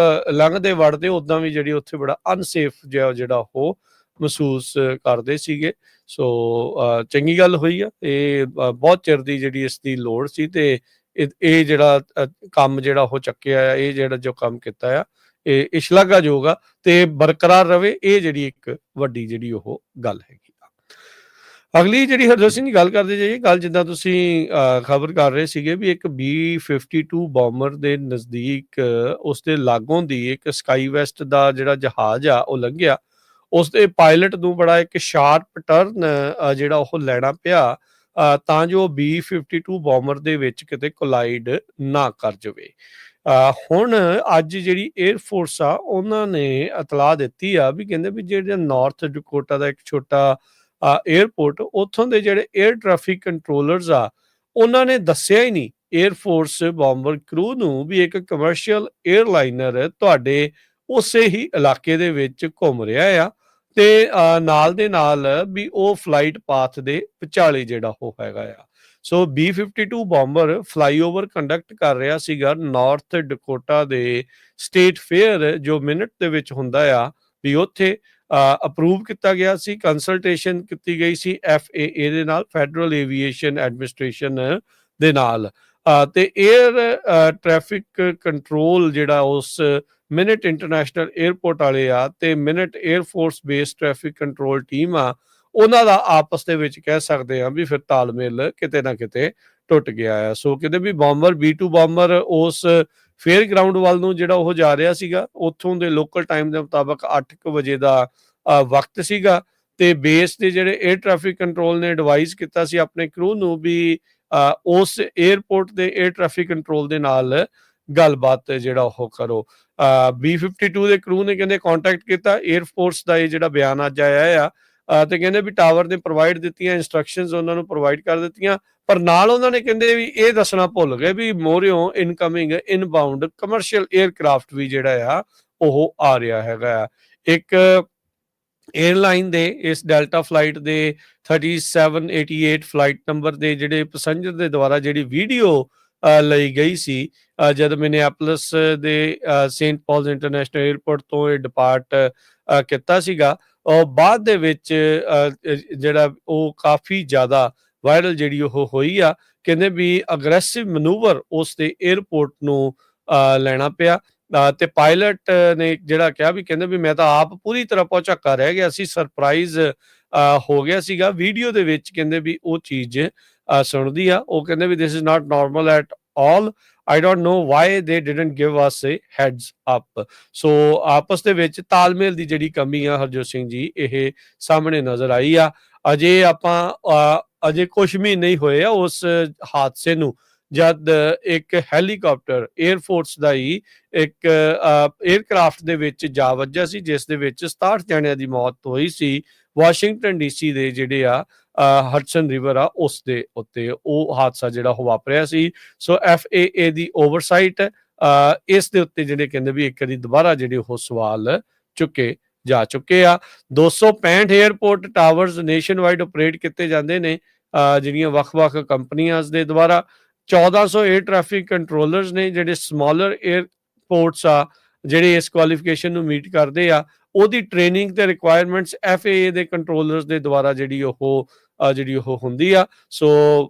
ਲੰਘਦੇ ਵੜਦੇ ਉੱਦਾਂ ਵੀ ਜਿਹੜੀ ਉੱਥੇ ਬੜਾ ਅਨਸੇਫ ਜਿਹਾ ਜਿਹੜਾ ਉਹ ਮਹਿਸੂਸ ਕਰਦੇ ਸੀਗੇ। ਸੋ ਚੰਗੀ ਗੱਲ ਹੋਈ ਆ, ਇਹ ਬਹੁਤ ਚਿਰ ਦੀ ਜਿਹੜੀ ਇਸ ਦੀ ਲੋੜ ਸੀ, ਤੇ ਇਹ ਜਿਹੜਾ ਕੰਮ ਜਿਹੜਾ ਉਹ ਚੱਕਿਆ ਆ, ਇਹ ਜਿਹੜਾ ਜੋ ਕੰਮ ਕੀਤਾ ਆ ਇਹ ਸ਼ਲਾਘਾਯੋਗ ਆ ਤੇ ਬਰਕਰਾਰ ਰਵੇ, ਇਹ ਜਿਹੜੀ ਇੱਕ ਵੱਡੀ ਜਿਹੜੀ ਉਹ ਗੱਲ ਹੈਗੀ ਆ। ਅਗਲੀ ਜਿਹੜੀ ਹਰਜੋਤ ਸਿੰਘ ਦੀ ਗੱਲ ਕਰਦੇ ਜਾਈਏ, ਗੱਲ ਜਿੱਦਾਂ ਤੁਸੀਂ ਖਬਰ ਕਰ ਰਹੇ ਸੀਗੇ ਵੀ ਇੱਕ B-52 ਬੋਮਰ ਦੇ ਨਜ਼ਦੀਕ ਉਸਦੇ ਲਾਗੋਂ ਦੀ ਇੱਕ ਸਕਾਈ ਵੈਸਟ ਦਾ ਜਿਹੜਾ ਜਹਾਜ਼ ਆ ਉਹ ਲੰਘਿਆ। ਉਸਦੇ ਪਾਇਲਟ ਨੂੰ ਬੜਾ ਇੱਕ ਸ਼ਾਰਪ ਟਰਨ ਜਿਹੜਾ ਉਹ ਲੈਣਾ ਪਿਆ ਤਾਂ ਜੋ B-52 ਬੋਮਰ ਦੇ ਵਿੱਚ ਕਿਤੇ ਕੋਲਾਈਡ ਨਾ ਕਰ ਜਾਵੇ। ਹੁਣ ਅੱਜ ਜਿਹੜੀ 에ਅਰ ਫੋਰਸ ਆ ਉਹਨਾਂ ਨੇ ਇਤਲਾਹ ਦਿੱਤੀ ਆ ਵੀ ਕਹਿੰਦੇ ਵੀ ਜਿਹੜਾ ਨਾਰਥ ਡਕੋਟਾ ਦਾ ਇੱਕ ਛੋਟਾ 에ਅਰਪੋਰਟ, ਉੱਥੋਂ ਦੇ ਜਿਹੜੇ 에ਅਰ ਟ੍ਰੈਫਿਕ ਕੰਟਰੋਲਰਸ ਆ ਉਹਨਾਂ ਨੇ ਦੱਸਿਆ ਹੀ ਨਹੀਂ 에ਅਰ ਫੋਰਸ ਬੋਮਬਰ ਕਰੂ ਨੂੰ ਵੀ ਇੱਕ ਕਮਰਸ਼ੀਅਲ 에ਅਰਲਾਈਨਰ ਤੁਹਾਡੇ ਉਸੇ ਹੀ ਇਲਾਕੇ ਦੇ ਵਿੱਚ ਘੁੰਮ ਰਿਹਾ ਆ ਤੇ ਨਾਲ ਦੇ ਨਾਲ ਵੀ ਉਹ ਫਲਾਈਟ ਪਾਥ ਦੇ ਵਿਚਾਲੇ ਜਿਹੜਾ ਉਹ ਹੈਗਾ ਆ। ਸੋ B-52 ਬੋਮਬਰ ਫਲਾਈਓਵਰ ਕੰਡਕਟ ਕਰ ਰਿਹਾ ਸੀਗਾ ਨਾਰਥ ਡਕੋਟਾ ਦੇ ਸਟੇਟ ਫੇਅਰ ਜੋ ਮਿੰਟ ਦੇ ਵਿੱਚ ਹੁੰਦਾ ਆ, ਵੀ ਉੱਥੇ ਅਪਰੂਵ ਕੀਤਾ ਗਿਆ ਸੀ, ਕੰਸਲਟੇਸ਼ਨ ਕੀਤੀ ਗਈ ਸੀ FAA ਦੇ ਨਾਲ, ਫੈਡਰਲ ਏਵੀਏਸ਼ਨ ਐਡਮਿਨਿਸਟ੍ਰੇਸ਼ਨ ਦੇ ਨਾਲ, ਤੇ 에ਅਰ ਟ੍ਰੈਫਿਕ ਕੰਟਰੋਲ ਜਿਹੜਾ ਉਸ ਮਿਨਟ ਇੰਟਰਨੈਸ਼ਨਲ 에ਅਰਪੋਰਟ ਵਾਲੇ ਆ ਤੇ minute air force base traffic control team ਆ, ਉਹਨਾਂ ਦਾ ਆਪਸ ਦੇ ਵਿੱਚ ਕਹਿ ਸਕਦੇ ਆ ਵੀ ਫਿਰ ਤਾਲਮੇਲ ਕਿਤੇ ਨਾ ਕਿਤੇ ਟੁੱਟ ਗਿਆ ਆ। ਸੋ ਕਿਤੇ ਵੀ ਬੋਮਬਰ B-2 ਬੋਮਬਰ ਉਸ ਫੇਅਰ ਗਰਾਊਂਡ ਵੱਲ ਨੂੰ ਜਿਹੜਾ ਉਹ ਜਾ ਰਿਹਾ ਸੀਗਾ, ਉੱਥੋਂ ਦੇ ਲੋਕਲ ਟਾਈਮ ਦੇ ਮੁਤਾਬਕ 8 ਵਜੇ ਦਾ ਵਕਤ ਸੀਗਾ ਤੇ ਬੇਸ ਦੇ ਜਿਹੜੇ 에ਅਰ ਟ੍ਰੈਫਿਕ ਕੰਟਰੋਲ ਨੇ ਐਡਵਾਈਜ਼ ਕੀਤਾ ਸੀ ਆਪਣੇ ਕਰੂ ਨੂੰ ਵੀ ਉਸ 에ਅਰਪੋਰਟ ਦੇ 에ਅਰ ਟ੍ਰੈਫਿਕ ਕੰਟਰੋਲ ਦੇ ਨਾਲ ਗੱਲਬਾਤ ਜਿਹੜਾ ਉਹ ਕਰੋ। B-52 ਦੇ ਕਰੂ ਨੇ ਕਹਿੰਦੇ ਕੰਟੈਕਟ ਕੀਤਾ, 에ਅਰ ਫੋਰਸ ਦਾ ਇਹ ਜਿਹੜਾ ਬਿਆਨ ਅੱਜ ਆਇਆ ਆ ਤੇ ਕਹਿੰਦੇ ਵੀ ਟਾਵਰ ਨੇ ਪ੍ਰੋਵਾਈਡ ਦਿੱਤੀਆਂ ਇੰਸਟਰਕਸ਼ਨਸ ਉਹਨਾਂ ਨੂੰ ਪ੍ਰੋਵਾਈਡ ਕਰ ਦਿੱਤੀਆਂ, ਪਰ ਨਾਲ ਉਹਨਾਂ ਨੇ ਕਹਿੰਦੇ ਵੀ ਇਹ ਦੱਸਣਾ ਭੁੱਲ ਗਏ ਵੀ ਮੋਰਿਓ ਇਨਕਮਿੰਗ ਇਨਬਾਉਂਡ ਕਮਰਸ਼ੀਅਲ 에ਅਰਕ੍ਰਾਫਟ ਵੀ ਜਿਹੜਾ ਆ ਉਹ ਆ ਰਿਹਾ ਹੈਗਾ ਆ। ਇੱਕ 에ਅਰਲਾਈਨ ਦੇ ਇਸ ਡੈਲਟਾ ਫਲਾਈਟ ਦੇ 3788 ਫਲਾਈਟ ਨੰਬਰ ਦੇ ਜਿਹੜੇ ਪੈਸੰਜਰ ਦੇ ਦੁਆਰਾ ਜਿਹੜੀ ਵੀਡੀਓ ਲਈ ਗਈ ਸੀ ਜਦ ਮਿਨੀਐਪੋਲਿਸ ਦੇ ਸੇਂਟ ਪੌਲਸ ਇੰਟਰਨੈਸ਼ਨਲ 에ਅਰਪੋਰਟ ਤੋਂ ਇਹ ਡਿਪਾਰਟ ਕੀਤਾ ਸੀਗਾ, ਔਰ ਬਾਅਦ ਦੇ ਵਿੱਚ ਜਿਹੜਾ ਉਹ ਕਾਫੀ ਜ਼ਿਆਦਾ ਵਾਇਰਲ ਜਿਹੜੀ ਉਹ ਹੋਈ ਆ। ਕਹਿੰਦੇ ਵੀ ਅਗਰੈਸਿਵ ਮਨੂਵਰ ਉਸ ਦੇ 에ਅਰਪੋਰਟ ਨੂੰ ਲੈਣਾ ਪਿਆ ਤੇ ਪਾਇਲਟ ਨੇ ਜਿਹੜਾ ਕਿਹਾ ਵੀ ਕਹਿੰਦੇ ਵੀ ਮੈਂ ਤਾਂ ਆਪ ਪੂਰੀ ਤਰ੍ਹਾਂ ਭੌਚੱਕਾ ਰਹਿ ਗਿਆ ਸੀ, ਸਰਪ੍ਰਾਈਜ਼ ਹੋ ਗਿਆ ਸੀਗਾ। ਵੀਡੀਓ ਦੇ ਵਿੱਚ ਕਹਿੰਦੇ ਵੀ ਉਹ ਚੀਜ਼ ਸੁਣਦੀ ਆ, ਉਹ ਕਹਿੰਦੇ ਵੀ this is not normal at all, I don't know why they didn't give us a heads up. ਸੋ ਆਪਸ ਦੇ ਵਿੱਚ ਤਾਲਮੇਲ ਦੀ ਜਿਹੜੀ ਕਮੀ ਆ ਹਰਜੋਤ ਸਿੰਘ ਜੀ ਇਹ ਸਾਹਮਣੇ ਨਜ਼ਰ ਆਈ ਆ। ਅਜੇ ਕੁਝ ਮਹੀਨੇ ਹੀ ਹੋਏ ਆ ਉਸ ਹਾਦਸੇ ਨੂੰ, ਜਦ ਇੱਕ ਹੈਲੀਕਾਪਟਰ 에ਅਰ ਫੋਰਸ ਦਾ ਹੀ ਇੱਕ 에ਅਰਕ੍ਰਾਫਟ ਦੇ ਵਿੱਚ ਜਾ ਵੱਜਿਆ ਸੀ ਜਿਸ ਦੇ ਵਿੱਚ 67 ਜਣਿਆਂ ਦੀ ਮੌਤ ਹੋਈ ਸੀ ਵਾਸ਼ਿੰਗਟਨ DC ਦੇ ਜਿਹੜੇ ਆ ਹਡਸਨ ਰਿਵਰ ਆ ਉਸ ਦੇ ਉੱਤੇ ਉਹ ਹਾਦਸਾ ਜਿਹੜਾ ਉਹ ਵਾਪਰਿਆ ਸੀ। ਸੋ FAA ਦੀ ਓਵਰਸਾਈਟ ਇਸ ਦੇ ਉੱਤੇ ਜਿਹੜੇ ਕਹਿੰਦੇ ਵੀ ਇੱਕ ਵਾਰੀ ਦੁਬਾਰਾ ਜਿਹੜੇ ਉਹ ਸਵਾਲ ਚੁੱਕੇ ਜਾ ਚੁੱਕੇ ਆ। 265 airport towers nation wide operate ਕੀਤੇ ਜਾਂਦੇ ਨੇ ਜਿਹੜੀਆਂ ਵੱਖ-ਵੱਖ ਕੰਪਨੀਆਂ ਦੇ ਦੁਆਰਾ। 1400 에ਅਰ ਟ੍ਰੈਫਿਕ ਕੰਟਰੋਲਰਸ ਨੇ ਜਿਹੜੇ ਸਮਾਲਰ 에ਅਰਪੋਰਟਸ ਆ ਜਿਹੜੇ ਇਸ ਕੁਆਲੀਫਿਕੇਸ਼ਨ ਨੂੰ ਮੀਟ ਕਰਦੇ ਆ, ਉਹਦੀ ਟ੍ਰੇਨਿੰਗ ਤੇ ਰਿਕੁਆਇਰਮੈਂਟਸ FAA ਦੇ ਕੰਟਰੋਲਰਸ ਦੇ ਦੁਆਰਾ ਜਿਹੜੀ ਉਹ ਹੁੰਦੀ ਆ। ਸੋ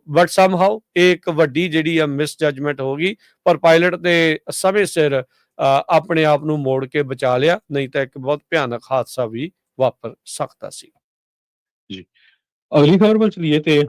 ਬਟ ਸਮਹਾਉ ਇਹ ਇੱਕ ਵੱਡੀ ਜਿਹੜੀ ਆ ਮਿਸ ਜਜਮੈਂਟ ਹੋ ਗਈ, ਪਰ ਪਾਇਲਟ ਨੇ ਸਮੇਂ ਸਿਰ ਆਪਣੇ ਆਪ ਨੂੰ ਮੋੜ ਕੇ ਬਚਾ ਲਿਆ, ਨਹੀਂ ਤਾਂ ਇੱਕ ਬਹੁਤ ਭਿਆਨਕ ਹਾਦਸਾ ਵੀ ਵਾਪਰ ਸਕਦਾ ਸੀ। ਜੀ, ਅਗਲੀ ਖਬਰ ਵੱਲ ਚਲੀਏ ਤੇ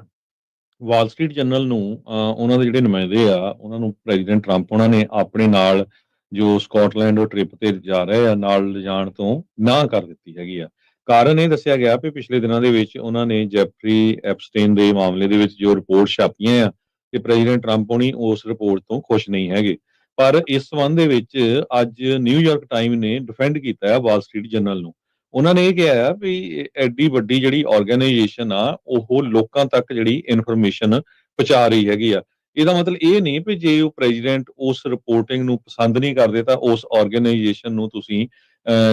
ਵਾਲ ਸਟਰੀਟ ਜਰਨਲ ਨੂੰ ਉਹਨਾਂ ਦੇ ਜਿਹੜੇ ਨੁਮਾਇੰਦੇ ਆ ਉਹਨਾਂ ਨੂੰ ਪ੍ਰੈਜ਼ੀਡੈਂਟ ਟਰੰਪ ਉਹਨਾਂ ਨੇ ਆਪਣੇ ਨਾਲ ਜੋ ਸਕਾਟਲੈਂਡ ਉਹ ਟ੍ਰਿਪ ਤੇ ਜਾ ਰਹੇ ਆ ਨਾਲ ਲਿਜਾਣ ਤੋਂ ਨਾ ਕਰ ਦਿੱਤੀ ਹੈਗੀ ਆ। ਕਾਰਨ ਇਹ ਦੱਸਿਆ ਗਿਆ ਵੀ ਪਿਛਲੇ ਦਿਨਾਂ ਦੇ ਵਿੱਚ ਉਹਨਾਂ ਨੇ ਜੈਫਰੀ ਐਪਸਟੇਨ ਦੇ ਮਾਮਲੇ ਦੇ ਵਿੱਚ ਜੋ ਰਿਪੋਰਟ ਛਾਪੀਆਂ ਆ ਤੇ ਪ੍ਰੈਜ਼ੀਡੈਂਟ ਟਰੰਪ ਹੋਣੀ ਉਸ ਰਿਪੋਰਟ ਤੋਂ ਖੁਸ਼ ਨਹੀਂ ਹੈਗੇ। ਪਰ ਇਸ ਸੰਬੰਧ ਦੇ ਵਿੱਚ ਅੱਜ ਨਿਊਯਾਰਕ ਟਾਈਮ ਨੇ ਡਿਫੈਂਡ ਕੀਤਾ ਹੈ ਵਾਲ ਸਟਰੀਟ ਜਰਨਲ ਨੂੰ। ਉਹਨਾਂ ਨੇ ਇਹ ਕਿਹਾ ਆ ਵੀ ਐਡੀ ਵੱਡੀ ਜਿਹੜੀ ਆਰਗੇਨਾਈਜੇਸ਼ਨ ਆ ਉਹ ਲੋਕਾਂ ਤੱਕ ਜਿਹੜੀ ਇਨਫੋਰਮੇਸ਼ਨ ਪਹੁੰਚਾ ਰਹੀ ਹੈਗੀ ਆ। ਇਹਦਾ ਮਤਲਬ ਇਹ ਨਹੀਂ ਵੀ ਜੇ ਉਹ ਪ੍ਰੈਜ਼ੀਡੈਂਟ ਉਸ ਰਿਪੋਰਟਿੰਗ ਨੂੰ ਪਸੰਦ ਨਹੀਂ ਕਰਦੇ ਤਾਂ ਉਸ ਆਰਗੇਨਾਈਜੇਸ਼ਨ ਨੂੰ ਤੁਸੀਂ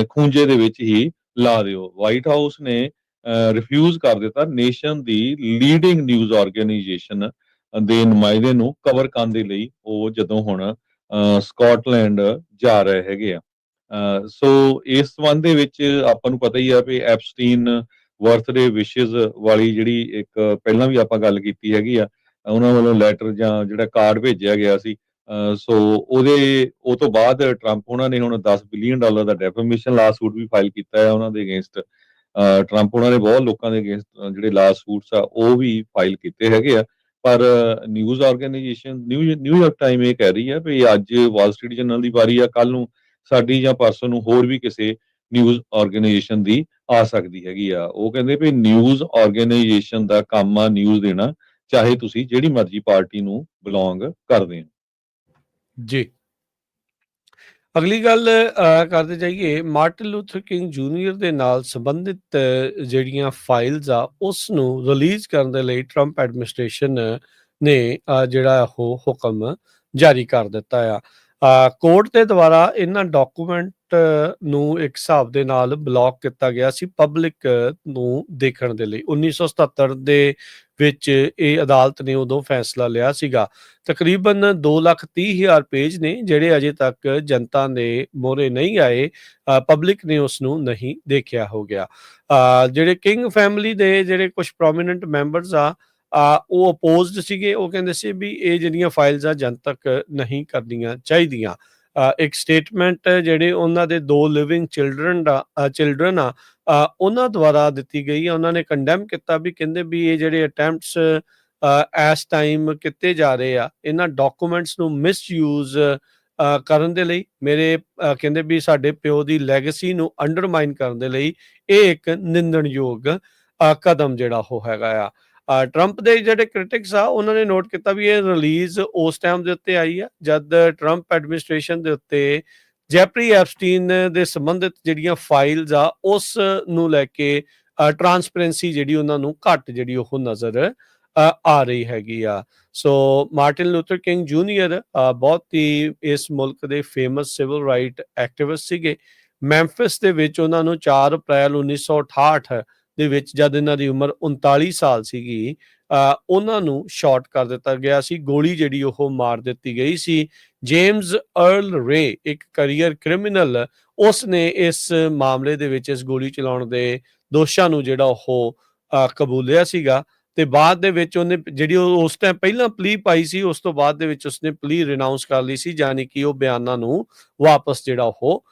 ਖੂੰਜੇ ਦੇ ਵਿੱਚ ਹੀ ਲਾ ਦਿਓ। ਵਾਈਟ ਹਾਊਸ ਨੇ ਰਿਫਿਊਜ਼ ਕਰ ਦਿੱਤਾ ਨੇਸ਼ਨ ਦੀ ਲੀਡਿੰਗ ਨਿਊਜ਼ ਆਰਗੇਨਾਈਜੇਸ਼ਨ ਦੇ ਨੁਮਾਇੰਦੇ ਨੂੰ ਕਵਰ ਕਰਨ ਦੇ ਲਈ ਉਹ ਜਦੋਂ ਹੁਣ ਸਕਾਟਲੈਂਡ ਜਾ ਰਹੇ ਹੈਗੇ ਆ। ਸੋ ਇਸ ਸੰਬੰਧ ਦੇ ਵਿੱਚ ਆਪਾਂ ਨੂੰ ਪਤਾ ਹੀ ਆ ਵੀ ਐਪਸਟੀਨ ਬਰਥਡੇ ਵਿਸ਼ੇਜ਼ ਵਾਲੀ ਜਿਹੜੀ ਇੱਕ ਪਹਿਲਾਂ ਵੀ ਆਪਾਂ ਗੱਲ ਕੀਤੀ ਹੈਗੀ ਆ, ਉਹਨਾਂ ਵੱਲੋਂ ਲੈਟਰ ਜਾਂ ਜਿਹੜਾ ਕਾਰਡ ਭੇਜਿਆ ਗਿਆ ਸੀ। ਸੋ ਉਹ ਤੋਂ ਬਾਅਦ ਟਰੰਪ ਉਹਨਾਂ ਨੇ ਹੁਣ $10 ਬਿਲੀਅਨ ਦਾ ਡੈਫੇਮੇਸ਼ਨ ਲਾਸੂਟ ਵੀ ਫਾਈਲ ਕੀਤਾ ਹੈ ਉਹਨਾਂ ਦੇ ਅਗੇਂਸਟ। ਟਰੰਪ ਉਹਨਾਂ ਨੇ ਬਹੁਤ ਲੋਕਾਂ ਦੇ ਅਗੇਂਸਟ ਜਿਹੜੇ ਲਾਸੂਟਸ ਆ ਉਹ ਵੀ ਫਾਈਲ ਕੀਤੇ ਹੈਗੇ ਆ। ਪਰ ਨਿਊਜ਼ ਆਰਗੇਨਾਈਜੇਸ਼ਨ ਨਿਊਯਾਰਕ ਟਾਈਮ ਇਹ ਕਹਿ ਰਹੀ ਹੈ ਵੀ ਅੱਜ ਵਾਲ ਸਟਰੀਟ ਜਰਨਲ ਦੀ ਵਾਰੀ ਆ, ਕੱਲ ਨੂੰ ਸਾਡੀ ਜਾਂ ਪਰਸੋਂ ਨੂੰ ਹੋਰ ਵੀ ਕਿਸੇ ਨਿਊਜ਼ ਆਰਗੇਨਾਈਜੇਸ਼ਨ ਦੀ ਆ ਸਕਦੀ ਹੈਗੀ ਆ। ਉਹ ਕਹਿੰਦੇ ਵੀ ਨਿਊਜ਼ ਆਰਗੇਨਾਈਜੇਸ਼ਨ ਦਾ ਕੰਮ ਆ ਨਿਊਜ਼ ਦੇਣਾ, ਚਾਹੇ ਤੁਸੀਂ ਜਿਹੜੀ ਮਰਜ਼ੀ ਪਾਰਟੀ ਨੂੰ ਬਿਲੋਂਗ ਕਰਦੇ ਹੋ। ਜੀ। ਅਗਲੀ ਗੱਲ ਕਰਦੇ ਜਾਈਏ, ਮਾਰਟਨ ਲੂਥਰ ਕਿੰਗ ਜੂਨੀਅਰ ਦੇ ਨਾਲ ਸੰਬੰਧਿਤ ਜਿਹੜੀਆਂ ਫਾਈਲਸ ਆ ਉਸ ਨੂੰ ਰਿਲੀਜ਼ ਕਰਨ ਦੇ ਲਈ ਟਰੰਪ ਐਡਮਿਨਿਸਟ੍ਰੇਸ਼ਨ ਨੇ ਜਿਹੜਾ ਉਹ ਹੁਕਮ ਜਾਰੀ ਕਰ ਦਿੱਤਾ ਆ। ਕੋਰਟ ਦੇ ਦੁਆਰਾ ਇਹਨਾਂ ਡਾਕੂਮੈਂਟ ਨੂੰ ਇੱਕ ਹਿਸਾਬ ਦੇ ਨਾਲ ਬਲੌਕ ਕੀਤਾ ਗਿਆ ਸੀ ਪਬਲਿਕ ਨੂੰ ਦੇਖਣ ਦੇ ਲਈ। 1977 ਦੇ ਵਿੱਚ ਇਹ ਅਦਾਲਤ ਨੇ ਉਦੋਂ ਫੈਸਲਾ ਲਿਆ ਸੀਗਾ। ਤਕਰੀਬਨ 2,30,000 ਪੇਜ ਨੇ ਜਿਹੜੇ ਅਜੇ ਤੱਕ ਜਨਤਾ ਦੇ ਮੋਹਰੇ ਨਹੀਂ ਆਏ, ਪਬਲਿਕ ਨੇ ਉਸ ਨੂੰ ਨਹੀਂ ਦੇਖਿਆ ਹੋ ਗਿਆ। ਜਿਹੜੇ ਕਿੰਗ ਫੈਮਿਲੀ ਦੇ ਜਿਹੜੇ ਕੁਝ ਪ੍ਰੋਮੀਨੈਂਟ ਮੈਂਬਰਸ ਆ, ਉਹ ਅਪੋਜ਼ਡ ਸੀਗੇ। ਉਹ ਕਹਿੰਦੇ ਸੀ ਵੀ ਇਹ ਜਿਹੜੀਆਂ ਫਾਈਲਸ ਆ ਜਨਤਕ ਨਹੀਂ ਕਰਨੀਆਂ ਚਾਹੀਦੀਆਂ। ਇੱਕ ਸਟੇਟਮੈਂਟ ਜਿਹੜੇ ਉਹਨਾਂ ਦੇ 2 ਲਿਵਿੰਗ ਚਿਲਡਰਨ ਆ, ਉਹਨਾਂ ਦੁਆਰਾ ਦਿੱਤੀ ਗਈ ਆ। ਉਹਨਾਂ ਨੇ ਕੰਡੈਮ ਕੀਤਾ ਵੀ ਕਹਿੰਦੇ ਵੀ ਇਹ ਜਿਹੜੇ ਅਟੈਂਪਟਸ ਇਸ ਟਾਈਮ ਕੀਤੇ ਜਾ ਰਹੇ ਆ ਇਹਨਾਂ ਡਾਕੂਮੈਂਟਸ ਨੂੰ ਮਿਸਯੂਜ਼ ਕਰਨ ਦੇ ਲਈ, ਮੇਰੇ ਕਹਿੰਦੇ ਵੀ ਸਾਡੇ ਪਿਓ ਦੀ ਲੈਗੇਸੀ ਨੂੰ ਅੰਡਰਮਾਈਨ ਕਰਨ ਦੇ ਲਈ ਇਹ ਇੱਕ ਨਿੰਦਣਯੋਗ ਕਦਮ ਜਿਹੜਾ ਉਹ ਹੈਗਾ ਆ। ਟਰੰਪ ਦੇ ਜਿਹੜੇ ਕ੍ਰਿਟਿਕਸ ਆ ਉਹਨਾਂ ਨੇ ਨੋਟ ਕੀਤਾ ਵੀ ਇਹ ਰਿਲੀਜ਼ ਉਸ ਟਾਈਮ ਦੇ ਉੱਤੇ ਆਈ ਆ ਜਦ ਟਰੰਪ ਐਡਮਿਨਿਸਟ੍ਰੇਸ਼ਨ ਦੇ ਉੱਤੇ ਜੈਫਰੀ ਐਪਸਟੀਨ ਦੇ ਸੰਬੰਧਿਤ ਜਿਹੜੀਆਂ ਫਾਈਲਸ ਆ ਉਸ ਨੂੰ ਲੈ ਕੇ ਟਰਾਂਸਪੇਰੈਂਸੀ ਜਿਹੜੀ ਉਹਨਾਂ ਨੂੰ ਘੱਟ ਜਿਹੜੀ ਉਹ ਨਜ਼ਰ ਆ ਰਹੀ ਹੈਗੀ ਆ। ਸੋ ਮਾਰਟਨ ਲੂਥਰ ਕਿੰਗ ਜੂਨੀਅਰ ਬਹੁਤ ਹੀ ਇਸ ਮੁਲਕ ਦੇ ਫੇਮਸ ਸਿਵਲ ਰਾਈਟ ਐਕਟਿਵਿਸਟ ਸੀਗੇ। ਮੈਂਫਿਸ ਦੇ ਵਿੱਚ ਉਹਨਾਂ ਨੂੰ 4 ਅਪ੍ਰੈਲ 1968 ਦੇ ਵਿੱਚ ਜਦ ਇਹਨਾਂ ਦੀ ਉਮਰ 39 ਸਾਲ ਸੀਗੀ, ਉਹਨਾਂ ਨੂੰ ਸ਼ਾਟ ਕਰ ਦਿੱਤਾ ਗਿਆ ਸੀ। ਗੋਲੀ ਜਿਹੜੀ ਉਹ ਮਾਰ ਦਿੱਤੀ ਗਈ ਸੀ। ਜੇਮਸ ਅਰਲ ਰੇ, ਇੱਕ ਕਰੀਅਰ ਕ੍ਰਿਮੀਨਲ, ਉਸ ਨੇ ਇਸ ਮਾਮਲੇ ਦੇ ਵਿੱਚ ਇਸ ਗੋਲੀ ਚਲਾਉਣ ਦੇ ਦੋਸ਼ਾਂ ਨੂੰ ਜਿਹੜਾ ਉਹ ਕਬੂਲਿਆ ਸੀਗਾ ਤੇ ਬਾਅਦ ਦੇ ਵਿੱਚ ਉਹਨੇ ਜਿਹੜੀ ਉਸ ਟਾਈਮ ਪਹਿਲਾਂ ਪਲੀ ਪਾਈ ਸੀ, ਉਸ ਤੋਂ ਬਾਅਦ ਦੇ ਵਿੱਚ ਉਸਨੇ ਪਲੀ ਰਿਨਾਊਂਸ ਕਰ ਲਈ ਸੀ, ਯਾਨੀ ਕਿ ਉਹ ਬਿਆਨਾਂ ਨੂੰ ਵਾਪਸ ਜਿਹੜਾ ਉਹ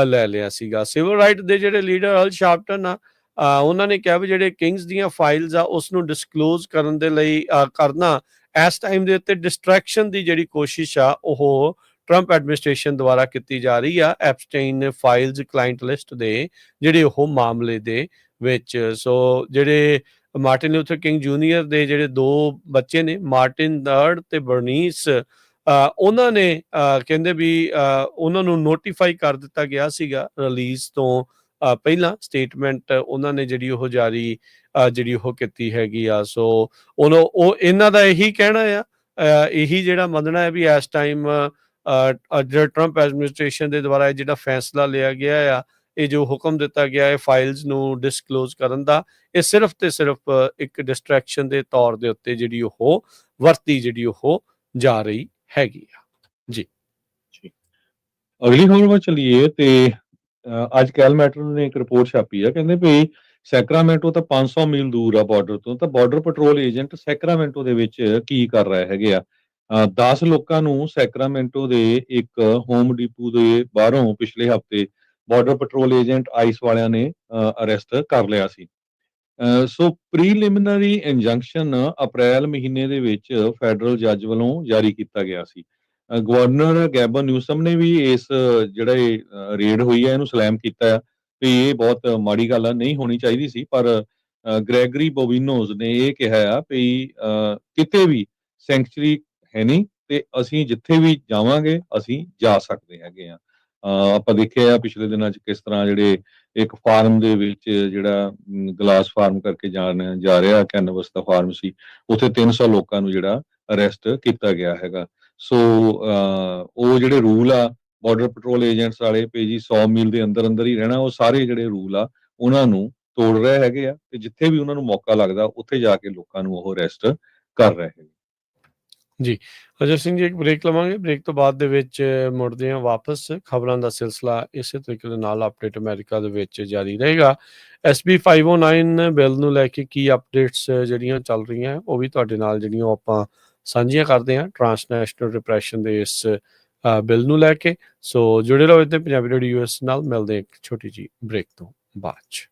ਲੈ ਲਿਆ ਸੀਗਾ। ਸਿਵਲ ਰਾਈਟ ਦੇ ਜਿਹੜੇ ਲੀਡਰ ਅਲ ਸ਼ਾਰਪਟਨ ਆ, ਉਹਨਾਂ ਨੇ ਕਿਹਾ ਵੀ ਜਿਹੜੇ ਕਿੰਗਸ ਦੀਆਂ ਫਾਈਲਸ ਆ ਉਸ ਨੂੰ ਡਿਸਕਲੋਜ਼ ਕਰਨ ਦੇ ਲਈ ਕਰਨਾ ਇਸ ਟਾਈਮ ਦੇ ਉੱਤੇ ਡਿਸਟਰੈਕਸ਼ਨ ਦੀ ਜਿਹੜੀ ਕੋਸ਼ਿਸ਼ ਆ ਉਹ ਟਰੰਪ ਐਡਮਿਨਿਸਟ੍ਰੇਸ਼ਨ ਦੁਆਰਾ ਕੀਤੀ ਜਾ ਰਹੀ ਆ ਐਪਸਟਾਈਨ ਫਾਈਲਸ ਕਲਾਇੰਟ ਲਿਸਟ ਦੇ ਜਿਹੜੇ ਉਹ ਮਾਮਲੇ ਦੇ ਵਿੱਚ। ਸੋ ਜਿਹੜੇ ਮਾਰਟਨ ਲੂਥਰ ਕਿੰਗ ਜੂਨੀਅਰ ਦੇ ਜਿਹੜੇ 2 ਬੱਚੇ ਨੇ, ਮਾਰਟਿਨ ਥਰਡ ਤੇ ਬਰਨੀਸ, ਉਹਨਾਂ ਨੇ ਕਹਿੰਦੇ ਵੀ ਉਹਨਾਂ ਨੂੰ ਨੋਟੀਫਾਈ ਕਰ ਦਿੱਤਾ ਗਿਆ ਸੀਗਾ ਰਿਲੀਜ਼ ਤੋਂ ਪਹਿਲਾਂ। ਸਟੇਟਮੈਂਟ ਉਹਨਾਂ ਨੇ ਜਿਹੜੀ ਉਹ ਜਾਰੀ ਜਿਹੜੀ ਉਹ ਕੀਤੀ ਹੈਗੀ ਆ। ਸੋ ਉਹ ਇਹਨਾਂ ਦਾ ਇਹੀ ਕਹਿਣਾ ਆ, ਇਹੀ ਜਿਹੜਾ ਮੰਨਣਾ ਹੈ ਵੀ ਇਸ ਟਾਈਮ ਜਿਹੜਾ ਟਰੰਪ ਐਡਮਿਨਿਸਟ੍ਰੇਸ਼ਨ ਦੇ ਦੁਆਰਾ ਜਿਹੜਾ ਫੈਸਲਾ ਲਿਆ ਗਿਆ ਆ, ਇਹ ਜੋ ਹੁਕਮ ਦਿੱਤਾ ਗਿਆ ਹੈ ਫਾਈਲਸ ਨੂੰ ਡਿਸਕਲੋਜ਼ ਕਰਨ ਦਾ, ਇਹ ਸਿਰਫ ਤੇ ਸਿਰਫ ਇੱਕ ਡਿਸਟਰੈਕਸ਼ਨ ਦੇ ਤੌਰ ਦੇ ਉੱਤੇ ਜਿਹੜੀ ਉਹ ਵਰਤੀ ਜਿਹੜੀ ਉਹ ਜਾ ਰਹੀ ਹੈਗੀ ਆ। ਜੀ ਅਗਲੀ ਖਬਰ ਵੱਲ ਚਲੀਏ ਤੇ ਅੱਜ ਕੈਲਮੈਟਰ ਨੇ ਇੱਕ ਰਿਪੋਰਟ ਛਾਪੀ ਆ। ਕਹਿੰਦੇ ਵੀ ਸੈਕਰਾਮੈਂਟੋ ਤਾਂ 500 ਮੀਲ ਦੂਰ ਆ ਬਾਰਡਰ ਤੋਂ, ਤਾਂ ਬਾਰਡਰ ਪੈਟਰੋਲ ਏਜੰਟ ਸੈਕਰਾਮੈਂਟੋ ਦੇ ਵਿੱਚ ਕੀ ਕਰ ਰਹੇ ਹੈਗੇ ਆ। 10 ਲੋਕਾਂ ਨੂੰ ਸੈਕਰਾਮੈਂਟੋ ਦੇ ਇੱਕ ਹੋਮ ਡਿਪੂ ਦੇ ਬਾਹਰੋਂ ਪਿਛਲੇ ਹਫ਼ਤੇ ਬਾਰਡਰ ਪੈਟਰੋਲ ਏਜੰਟ ਆਈਸ ਵਾਲਿਆਂ ਨੇ ਅਰੈਸਟ ਕਰ ਲਿਆ ਸੀ। ਸੋ ਪ੍ਰੀਲਿਮਿਨਰੀ ਇੰਜੰਕਸ਼ਨ ਅਪ੍ਰੈਲ ਮਹੀਨੇ ਦੇ ਵਿੱਚ ਫੈਡਰਲ ਜੱਜ ਵੱਲੋਂ ਜਾਰੀ ਕੀਤਾ ਗਿਆ ਸੀ। ਗਵਰਨਰ ਗੈਬਨ ਨਿਊਸਮ ਨੇ ਵੀ ਇਸ ਜਿਹੜਾ ਇਹ ਰੇਡ ਹੋਈ ਹੈ ਇਹਨੂੰ ਸਲੈਮ ਕੀਤਾ ਵੀ ਇਹ ਬਹੁਤ ਮਾੜੀ ਗੱਲ ਆ, ਨਹੀਂ ਹੋਣੀ ਚਾਹੀਦੀ ਸੀ। ਪਰ ਗ੍ਰੈਗਰੀ ਬੋਬੀਨੋਜ਼ ਨੇ ਇਹ ਕਿਹਾ ਆ ਵੀ ਕਿਤੇ ਵੀ ਸੈਂਕਚੁਰੀ ਹੈ ਨਹੀਂ ਤੇ ਅਸੀਂ ਜਿੱਥੇ ਵੀ ਜਾਵਾਂਗੇ ਅਸੀਂ ਜਾ ਸਕਦੇ ਹੈਗੇ ਆ। ਆਪਾਂ ਦੇਖਿਆ ਪਿਛਲੇ ਦਿਨਾਂ 'ਚ ਕਿਸ ਤਰ੍ਹਾਂ ਜਿਹੜੇ ਇੱਕ ਫਾਰਮ ਦੇ ਵਿੱਚ ਜਿਹੜਾ ਗਲਾਸ ਫਾਰਮ ਕਰਕੇ ਜਾ ਰਿਹਾ ਕੈਨਵਸ ਦਾ ਫਾਰਮ ਸੀ, ਉੱਥੇ 300 ਲੋਕਾਂ ਨੂੰ ਜਿਹੜਾ ਅਰੈਸਟ ਕੀਤਾ ਗਿਆ ਹੈਗਾ। ਸੋ ਉਹ ਜਿਹੜੇ ਰੂਲ ਆ ਬਾਰਡਰ ਪੈਟਰੋਲ ਏਜੰਟਸ ਵਾਲੇ ਵੀ ਜੀ 100 ਮੀਲ ਦੇ ਅੰਦਰ ਅੰਦਰ ਹੀ ਰਹਿਣਾ, ਉਹ ਸਾਰੇ ਜਿਹੜੇ ਰੂਲ ਆ ਉਹਨਾਂ ਨੂੰ ਤੋੜ ਰਹੇ ਹੈਗੇ ਆ ਤੇ ਜਿੱਥੇ ਵੀ ਉਹਨਾਂ ਨੂੰ ਮੌਕਾ ਲੱਗਦਾ ਉੱਥੇ ਜਾ ਕੇ ਲੋਕਾਂ ਨੂੰ ਉਹ ਅਰੈਸਟ ਕਰ ਰਹੇ ਹੈਗੇ। ਜੀ ਅਜਰ ਸਿੰਘ ਜੀ, ਇੱਕ ਬ੍ਰੇਕ ਲਵਾਂਗੇ। ਬ੍ਰੇਕ ਤੋਂ ਬਾਅਦ ਦੇ ਵਿੱਚ ਮੁੜਦੇ ਹਾਂ ਵਾਪਸ। ਖਬਰਾਂ ਦਾ ਸਿਲਸਿਲਾ ਇਸੇ ਤਰੀਕੇ ਦੇ ਨਾਲ ਅਪਡੇਟ ਅਮਰੀਕਾ ਦੇ ਵਿੱਚ ਜਾਰੀ ਰਹੇਗਾ। SB509 ਬਿੱਲ ਨੂੰ ਲੈ ਕੇ ਕੀ ਅਪਡੇਟਸ ਜਿਹੜੀਆਂ ਚੱਲ ਰਹੀਆਂ ਉਹ ਵੀ ਤੁਹਾਡੇ ਨਾਲ ਜਿਹੜੀਆਂ ਆਪਾਂ ਸਾਂਝੀਆਂ ਕਰਦੇ ਹਾਂ ਟਰਾਂਸਨੈਸ਼ਨਲ ਰਿਪਰੈਸ਼ਨ ਦੇ ਇਸ ਬਿੱਲ ਨੂੰ ਲੈ ਕੇ। ਸੋ ਜੁੜੇ ਰਹੋ ਇੱਥੇ ਪੰਜਾਬੀ ਰੇਡੀਓ US ਨਾਲ। ਮਿਲਦੇ ਇੱਕ ਛੋਟੀ ਜਿਹੀ ਬ੍ਰੇਕ ਤੋਂ ਬਾਅਦ 'ਚ।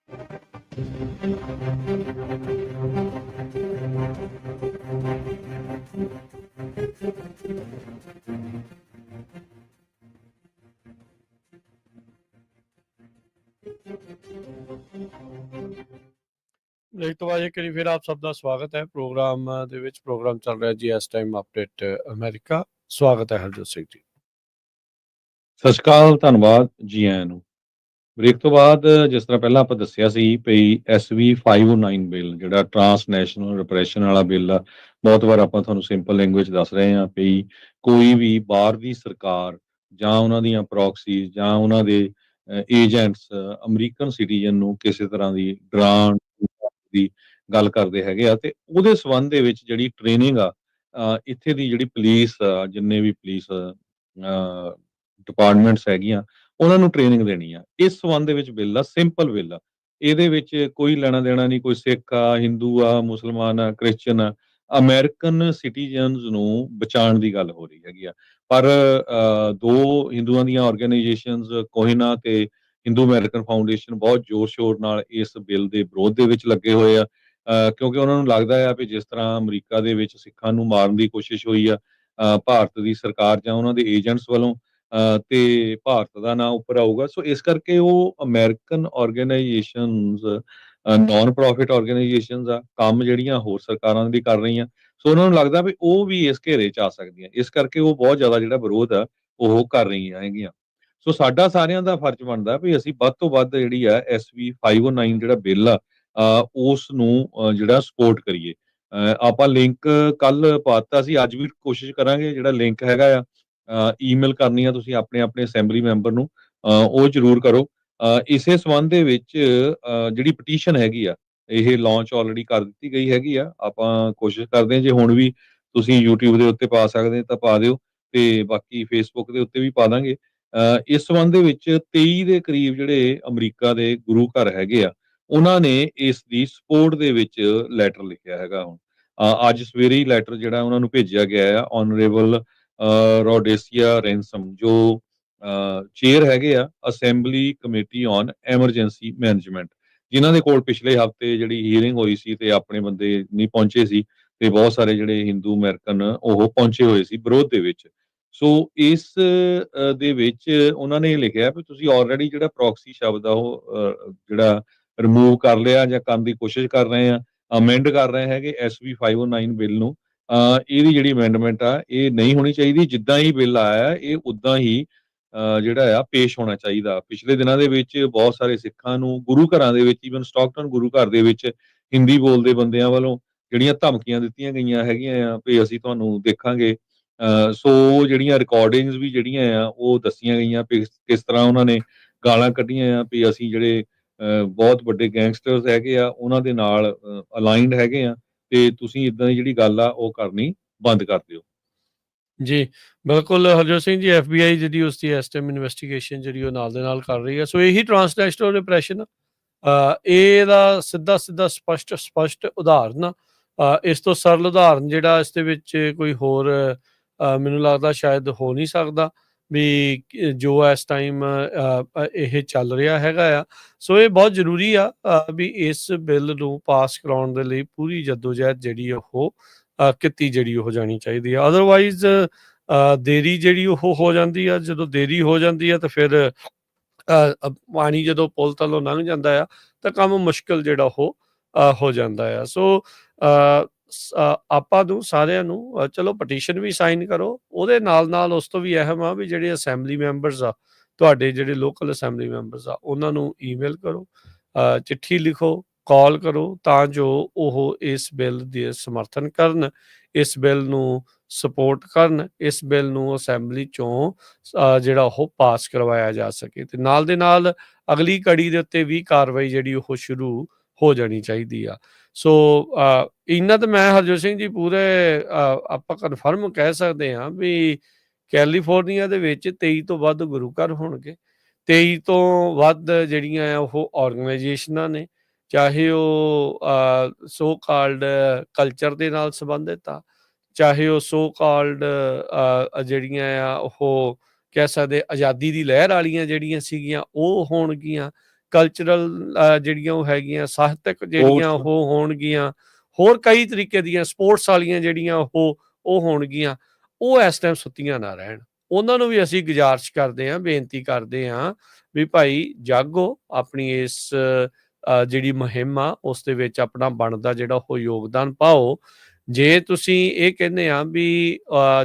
ਇੱਕ ਵਾਰ ਇੱਕ ਵਾਰੀ ਫਿਰ ਆਪ ਸਭ ਦਾ ਸਵਾਗਤ ਹੈ ਪ੍ਰੋਗਰਾਮ ਦੇ ਵਿੱਚ। ਪ੍ਰੋਗਰਾਮ ਚੱਲ ਰਿਹਾ ਜੀ ਇਸ ਟਾਈਮ ਅਪਡੇਟ ਅਮਰੀਕਾ। ਸਵਾਗਤ ਹੈ ਹਰਜੋਤ ਸਿੰਘ ਜੀ। ਸਤਿ ਸ਼੍ਰੀ ਅਕਾਲ, ਧੰਨਵਾਦ ਜੀ ਆਇਆਂ ਨੂੰ। ਬ੍ਰੇਕ ਤੋਂ ਬਾਅਦ ਜਿਸ ਤਰ੍ਹਾਂ ਪਹਿਲਾਂ ਆਪਾਂ ਦੱਸਿਆ ਸੀ ਵੀ SB509 ਬਿੱਲ ਜਿਹੜਾ ਟਰਾਂਸਨੈਸ਼ਨਲ ਰਿਪਰੈਸ਼ਨ ਵਾਲਾ ਬਿੱਲ ਆ, ਬਹੁਤ ਵਾਰ ਆਪਾਂ ਤੁਹਾਨੂੰ ਸਿੰਪਲ ਲੈਂਗੁਏਜ ਦੱਸ ਰਹੇ ਹਾਂ ਵੀ ਕੋਈ ਵੀ ਬਾਹਰ ਦੀ ਸਰਕਾਰ ਜਾਂ ਉਹਨਾਂ ਦੀਆਂ ਪ੍ਰੋਕਸੀਜ਼ ਜਾਂ ਉਹਨਾਂ ਦੇ ਏਜੰਟਸ ਅਮਰੀਕਨ ਸਿਟੀਜ਼ਨ ਨੂੰ ਕਿਸੇ ਤਰ੍ਹਾਂ ਦੀ ਡਰਾਉਣ ਦੀ ਗੱਲ ਕਰਦੇ ਹੈਗੇ ਆ, ਤੇ ਉਹਦੇ ਸੰਬੰਧ ਦੇ ਵਿੱਚ ਜਿਹੜੀ ਟ੍ਰੇਨਿੰਗ ਆ, ਇੱਥੇ ਦੀ ਜਿਹੜੀ ਪੁਲਿਸ ਜਿੰਨੇ ਵੀ ਪੁਲਿਸ ਡਿਪਾਰਟਮੈਂਟਸ ਹੈਗੀਆਂ, ਉਹਨਾਂ ਨੂੰ ਟ੍ਰੇਨਿੰਗ ਦੇਣੀ ਆ। ਇਸ ਸੰਬੰਧ ਦੇ ਵਿੱਚ ਬਿੱਲ ਆ, ਸਿੰਪਲ ਬਿੱਲ ਆ। ਇਹਦੇ ਵਿੱਚ ਕੋਈ ਲੈਣਾ ਦੇਣਾ ਨਹੀਂ, ਕੋਈ ਸਿੱਖ ਆ, ਹਿੰਦੂ ਆ, ਮੁਸਲਮਾਨ ਆ, ਕ੍ਰਿਸਚਨ ਆ। ਅਮਰੀਕਨ ਸਿਟੀਜ਼ਨਸ ਨੂੰ ਬਚਾਉਣ ਦੀ ਗੱਲ ਹੋ ਰਹੀ ਹੈਗੀ ਆ। ਪਰ ਦੋ ਹਿੰਦੂਆਂ ਦੀਆਂ ਆਰਗੇਨਾਈਜੇਸ਼ਨਸ ਕੋਹਿਨਾ ਤੇ ਹਿੰਦੂ ਅਮਰੀਕਨ ਫਾਊਂਡੇਸ਼ਨ ਬਹੁਤ ਜ਼ੋਰ ਸ਼ੋਰ ਨਾਲ ਇਸ ਬਿੱਲ ਦੇ ਵਿਰੋਧ ਦੇ ਵਿੱਚ ਲੱਗੇ ਹੋਏ ਆ, ਕਿਉਂਕਿ ਉਹਨਾਂ ਨੂੰ ਲੱਗਦਾ ਆ ਵੀ ਜਿਸ ਤਰ੍ਹਾਂ ਅਮਰੀਕਾ ਦੇ ਵਿੱਚ ਸਿੱਖਾਂ ਨੂੰ ਮਾਰਨ ਦੀ ਕੋਸ਼ਿਸ਼ ਹੋਈ ਆ ਭਾਰਤ ਦੀ ਸਰਕਾਰ ਜਾਂ ਉਹਨਾਂ ਦੇ ਏਜੰਟਸ ਵੱਲੋਂ, ਤੇ ਭਾਰਤ ਦਾ ਨਾਂ ਉੱਪਰ ਆਊਗਾ। ਸੋ ਇਸ ਕਰਕੇ ਉਹ American organisations, non profit organisations ਆ, ਕੰਮ ਜਿਹੜੀਆਂ ਹੋਰ ਸਰਕਾਰਾਂ ਵੀ ਕਰ ਰਹੀਆਂ। ਸੋ ਉਹਨਾਂ ਨੂੰ ਲੱਗਦਾ ਵੀ ਉਹ ਵੀ ਇਸ ਘੇਰੇ 'ਚ ਆ ਸਕਦੀਆਂ, ਇਸ ਕਰਕੇ ਉਹ ਬਹੁਤ ਜ਼ਿਆਦਾ ਜਿਹੜਾ ਵਿਰੋਧ ਆ ਉਹ ਕਰ ਰਹੀਆਂ ਹੈਗੀਆਂ। ਸੋ ਸਾਡਾ ਸਾਰਿਆਂ ਦਾ ਫਰਜ਼ ਬਣਦਾ ਵੀ ਅਸੀਂ ਵੱਧ ਤੋਂ ਵੱਧ ਜਿਹੜੀ ਆ SB509 ਜਿਹੜਾ ਬਿੱਲ ਆ, ਉਸ ਨੂੰ ਜਿਹੜਾ ਸਪੋਰਟ ਕਰੀਏ। ਆਪਾਂ ਲਿੰਕ ਕੱਲ ਪਾਤਾ ਸੀ, ਅੱਜ ਵੀ ਕੋਸ਼ਿਸ਼ ਕਰਾਂਗੇ ਜਿਹੜਾ ਲਿੰਕ ਹੈਗਾ ਆ, ਈਮੇਲ ਕਰਨੀ ਆ ਤੁਸੀਂ ਆਪਣੇ ਆਪਣੇ ਅਸੈਂਬਲੀ ਮੈਂਬਰ ਨੂੰ, ਉਹ ਜ਼ਰੂਰ ਕਰੋ। ਇਸੇ ਸੰਬੰਧ ਦੇ ਵਿੱਚ ਜਿਹੜੀ ਪਟੀਸ਼ਨ ਹੈਗੀ ਆ, ਇਹ ਲਾਂਚ ਆਲਰੇਡੀ ਕਰ ਦਿੱਤੀ ਗਈ ਹੈਗੀ ਆ। ਆਪਾਂ ਕੋਸ਼ਿਸ਼ ਕਰਦੇ ਹਾਂ ਜੇ ਹੁਣ ਵੀ ਤੁਸੀਂ YouTube ਦੇ ਉੱਤੇ ਪਾ ਸਕਦੇ ਤਾਂ ਪਾ ਦਿਓ, ਤੇ ਬਾਕੀ Facebook ਦੇ ਉੱਤੇ ਵੀ ਪਾ ਦਾਂਗੇ। ਇਸ ਸੰਬੰਧ ਦੇ ਵਿੱਚ 23 ਦੇ ਕਰੀਬ ਜਿਹੜੇ ਅਮਰੀਕਾ ਦੇ ਗੁਰੂ ਘਰ ਹੈਗੇ ਆ, ਉਹਨਾਂ ਨੇ ਇਸ ਦੀ ਸਪੋਰਟ ਦੇ ਵਿੱਚ ਲੈਟਰ ਲਿਖਿਆ ਹੈਗਾ। ਹੁਣ ਅੱਜ ਸਵੇਰੇ ਹੀ ਲੈਟਰ ਜਿਹੜਾ ਉਹਨਾਂ ਨੂੰ ਭੇਜਿਆ ਗਿਆ ਆ, ਆਨਰੇਬਲ ਰੋਡੇਸੀਆ ਰੈਂਸਮ ਜੋ ਚੇਅਰ ਹੈਗੇ ਆ assembly committee on emergency management, ਜਿਨ੍ਹਾਂ ਦੇ ਕੋਲ ਪਿਛਲੇ ਹਫਤੇ ਜਿਹੜੀ ਹੀਅਰਿੰਗ ਹੋਈ ਸੀ ਤੇ ਆਪਣੇ ਬੰਦੇ ਨਹੀਂ ਪਹੁੰਚੇ ਸੀ, ਤੇ ਬਹੁਤ ਸਾਰੇ ਜਿਹੜੇ ਹਿੰਦੂ ਅਮਰੀਕਨ ਉਹ ਪਹੁੰਚੇ ਹੋਏ ਸੀ ਵਿਰੋਧ ਦੇ ਵਿੱਚ। ਸੋ ਇਸ ਦੇ ਵਿੱਚ ਉਹਨਾਂ ਨੇ ਇਹ ਲਿਖਿਆ ਵੀ ਤੁਸੀਂ ਆਲਰੇਡੀ ਜਿਹੜਾ ਪ੍ਰੋਕਸੀ ਸ਼ਬਦ ਆ ਉਹ ਜਿਹੜਾ ਰਿਮੂਵ ਕਰ ਲਿਆ ਜਾਂ ਕਰਨ ਦੀ ਕੋਸ਼ਿਸ਼ ਕਰ ਰਹੇ ਆ, ਅਮੈਂਡ ਕਰ ਰਹੇ ਹੈਗੇ SB509 ਬਿੱਲ ਨੂੰ। ਇਹਦੀ ਜਿਹੜੀ ਅਮੈਂਡਮੈਂਟ ਆ ਇਹ ਨਹੀਂ ਹੋਣੀ ਚਾਹੀਦੀ। ਜਿੱਦਾਂ ਹੀ ਬਿੱਲ ਆਇਆ ਇਹ ਉਦਾਂ ਹੀ ਜਿਹੜਾ ਆ ਪੇਸ਼ ਹੋਣਾ ਚਾਹੀਦਾ। ਪਿਛਲੇ ਦਿਨਾਂ ਦੇ ਵਿੱਚ ਬਹੁਤ ਸਾਰੇ ਸਿੱਖਾਂ ਨੂੰ ਗੁਰੂ ਘਰਾਂ ਦੇ ਵਿੱਚ, ਈਵਨ ਸਟਾਕਟਨ ਗੁਰੂ ਘਰ ਦੇ ਵਿੱਚ ਹਿੰਦੀ ਬੋਲਦੇ ਬੰਦਿਆਂ ਵੱਲੋਂ ਜਿਹੜੀਆਂ ਧਮਕੀਆਂ ਦਿੱਤੀਆਂ ਗਈਆਂ ਹੈਗੀਆਂ ਆ ਵੀ ਅਸੀਂ ਤੁਹਾਨੂੰ ਦੇਖਾਂਗੇ। ਸੋ ਜਿਹੜੀਆਂ ਰਿਕਾਰਡਿੰਗਸ ਵੀ ਜਿਹੜੀਆਂ ਆ ਉਹ ਦੱਸੀਆਂ ਗਈਆਂ ਵੀ ਕਿਸ ਤਰ੍ਹਾਂ ਉਹਨਾਂ ਨੇ ਗਾਲਾਂ ਕੱਢੀਆਂ ਆ ਵੀ ਅਸੀਂ ਜਿਹੜੇ ਬਹੁਤ ਵੱਡੇ ਗੈਂਗਸਟਰਸ ਹੈਗੇ ਆ ਉਹਨਾਂ ਦੇ ਨਾਲ ਅਲਾਈਨਡ ਹੈਗੇ ਆ, ਤੇ ਤੁਸੀਂ ਇਦਾਂ ਦੀ ਜਿਹੜੀ ਗੱਲ ਆ ਉਹ ਕਰਨੀ ਬੰਦ ਕਰ ਦਿਓ। ਜੀ ਬਿਲਕੁਲ ਹਰਜੋਤ ਸਿੰਘ ਜੀ, FBI ਜਿਹੜੀ ਉਸ ਦੀ ਇਸ ਟਾਈਮ ਇਨਵੈਸਟੀਗੇਸ਼ਨ ਜਿਹੜੀ ਉਹ ਨਾਲ ਦੇ ਨਾਲ ਕਰ ਰਹੀ ਹੈ। ਸੋ ਇਹੀ ਟਰਾਂਸਨੈਸ਼ਨਲ ਰਿਪਰੈਸ਼ਨ, ਇਹਦਾ ਸਿੱਧਾ ਸਪਸ਼ਟ ਉਦਾਹਰਨ ਆ। ਇਸ ਤੋਂ ਸਰਲ ਉਦਾਹਰਨ ਜਿਹੜਾ ਇਸ ਦੇ ਵਿੱਚ ਕੋਈ ਹੋਰ ਮੈਨੂੰ ਲੱਗਦਾ ਸ਼ਾਇਦ ਹੋ ਨਹੀਂ ਸਕਦਾ ਵੀ ਜੋ ਇਸ ਟਾਈਮ ਇਹ ਚੱਲ ਰਿਹਾ ਹੈਗਾ ਆ। ਸੋ ਇਹ ਬਹੁਤ ਜ਼ਰੂਰੀ ਆ ਵੀ ਇਸ ਬਿੱਲ ਨੂੰ ਪਾਸ ਕਰਾਉਣ ਦੇ ਲਈ ਪੂਰੀ ਜੱਦੋਜਹਿਦ ਜਿਹੜੀ ਉਹ ਕੀਤੀ ਜਿਹੜੀ ਉਹ ਜਾਣੀ ਚਾਹੀਦੀ ਆ। ਅਦਰਵਾਈਜ਼ ਦੇਰੀ ਜਿਹੜੀ ਉਹ ਹੋ ਜਾਂਦੀ ਆ। ਜਦੋਂ ਦੇਰੀ ਹੋ ਜਾਂਦੀ ਆ ਤਾਂ ਫਿਰ ਪਾਣੀ ਜਦੋਂ ਪੁਲ ਥੱਲੋਂ ਲੰਘ ਜਾਂਦਾ ਆ ਤਾਂ ਕੰਮ ਮੁਸ਼ਕਿਲ ਜਿਹੜਾ ਉਹ ਹੋ ਜਾਂਦਾ ਆ। ਸੋ ਆਪਾਂ ਨੂੰ ਸਾਰਿਆਂ ਨੂੰ ਚਲੋ ਪਟੀਸ਼ਨ ਵੀ ਸਾਈਨ ਕਰੋ, ਉਹਦੇ ਨਾਲ ਉਸ ਤੋਂ ਵੀ ਅਹਿਮ ਆ ਵੀ ਜਿਹੜੇ ਅਸੈਂਬਲੀ ਮੈਂਬਰਸ ਆ, ਤੁਹਾਡੇ ਜਿਹੜੇ ਲੋਕਲ ਅਸੈਂਬਲੀ ਮੈਂਬਰਸ ਆ, ਉਹਨਾਂ ਨੂੰ ਈਮੇਲ ਕਰੋ, ਚਿੱਠੀ ਲਿਖੋ, ਕਾਲ ਕਰੋ, ਤਾਂ ਜੋ ਉਹ ਇਸ ਬਿੱਲ ਦੇ ਸਮਰਥਨ ਕਰਨ, ਇਸ ਬਿੱਲ ਨੂੰ ਸਪੋਰਟ ਕਰਨ, ਇਸ ਬਿੱਲ ਨੂੰ ਅਸੈਂਬਲੀ ਚੋਂ ਜਿਹੜਾ ਉਹ ਪਾਸ ਕਰਵਾਇਆ ਜਾ ਸਕੇ, ਤੇ ਨਾਲ ਦੇ ਨਾਲ ਅਗਲੀ ਕੜੀ ਦੇ ਉੱਤੇ ਵੀ ਕਾਰਵਾਈ ਜਿਹੜੀ ਉਹ ਸ਼ੁਰੂ ਹੋ ਜਾਣੀ ਚਾਹੀਦੀ ਆ। ਸੋ ਇਹਨਾਂ ਤਾਂ ਮੈਂ ਹਰਜੋਤ ਸਿੰਘ ਜੀ ਪੂਰੇ ਆਪਾਂ ਕਨਫਰਮ ਕਹਿ ਸਕਦੇ ਹਾਂ ਵੀ ਕੈਲੀਫੋਰਨੀਆ ਦੇ ਵਿੱਚ 23 ਤੋਂ ਵੱਧ ਗੁਰੂ ਘਰ ਹੋਣਗੇ, 23 ਤੋਂ ਵੱਧ ਜਿਹੜੀਆਂ ਆ ਉਹ ਆਰਗੇਨਾਈਜੇਸ਼ਨਾਂ ਨੇ, ਚਾਹੇ ਉਹ ਸੋ ਕਾਲਡ ਕਲਚਰ ਦੇ ਨਾਲ ਸੰਬੰਧਿਤ ਆ, ਚਾਹੇ ਉਹ ਸੋ ਕਾਲਡ ਜਿਹੜੀਆਂ ਆ ਉਹ ਕਹਿ ਸਕਦੇ ਆਜ਼ਾਦੀ ਦੀ ਲਹਿਰ ਵਾਲੀਆਂ ਜਿਹੜੀਆਂ ਸੀਗੀਆਂ ਉਹ ਹੋਣਗੀਆਂ, ਕਲਚਰਲ ਜਿਹੜੀਆਂ ਉਹ ਹੈਗੀਆਂ, ਸਾਹਿਤਕ ਜਿਹੜੀਆਂ ਸਪੋਰਟਸ ਉਹ ਹੋਣਗੀਆਂ, ਹੋਰ ਕਈ ਤਰੀਕੇ ਦੀਆਂ ਸਪੋਰਟਸ ਵਾਲੀਆਂ ਜਿਹੜੀਆਂ ਉਹ ਹੋਣਗੀਆਂ, ਉਹ ਇਸ ਟਾਈਮ ਸੁੱਤੀਆਂ ਨਾ ਰਹਿਣ। ਉਹਨਾਂ ਨੂੰ ਵੀ ਅਸੀਂ ਗੁਜ਼ਾਰਿਸ਼ ਕਰਦੇ ਹਾਂ, ਬੇਨਤੀ ਕਰਦੇ ਹਾਂ ਵੀ ਭਾਈ ਜਾਗੋ, ਆਪਣੀ ਇਸ ਜਿਹੜੀ ਮੁਹਿੰਮ ਆ ਉਸ ਦੇ ਵਿੱਚ ਆਪਣਾ ਬਣਦਾ ਜਿਹੜਾ ਉਹ ਯੋਗਦਾਨ ਪਾਓ। ਜੇ ਤੁਸੀਂ ਇਹ ਕਹਿੰਦੇ ਆ ਵੀ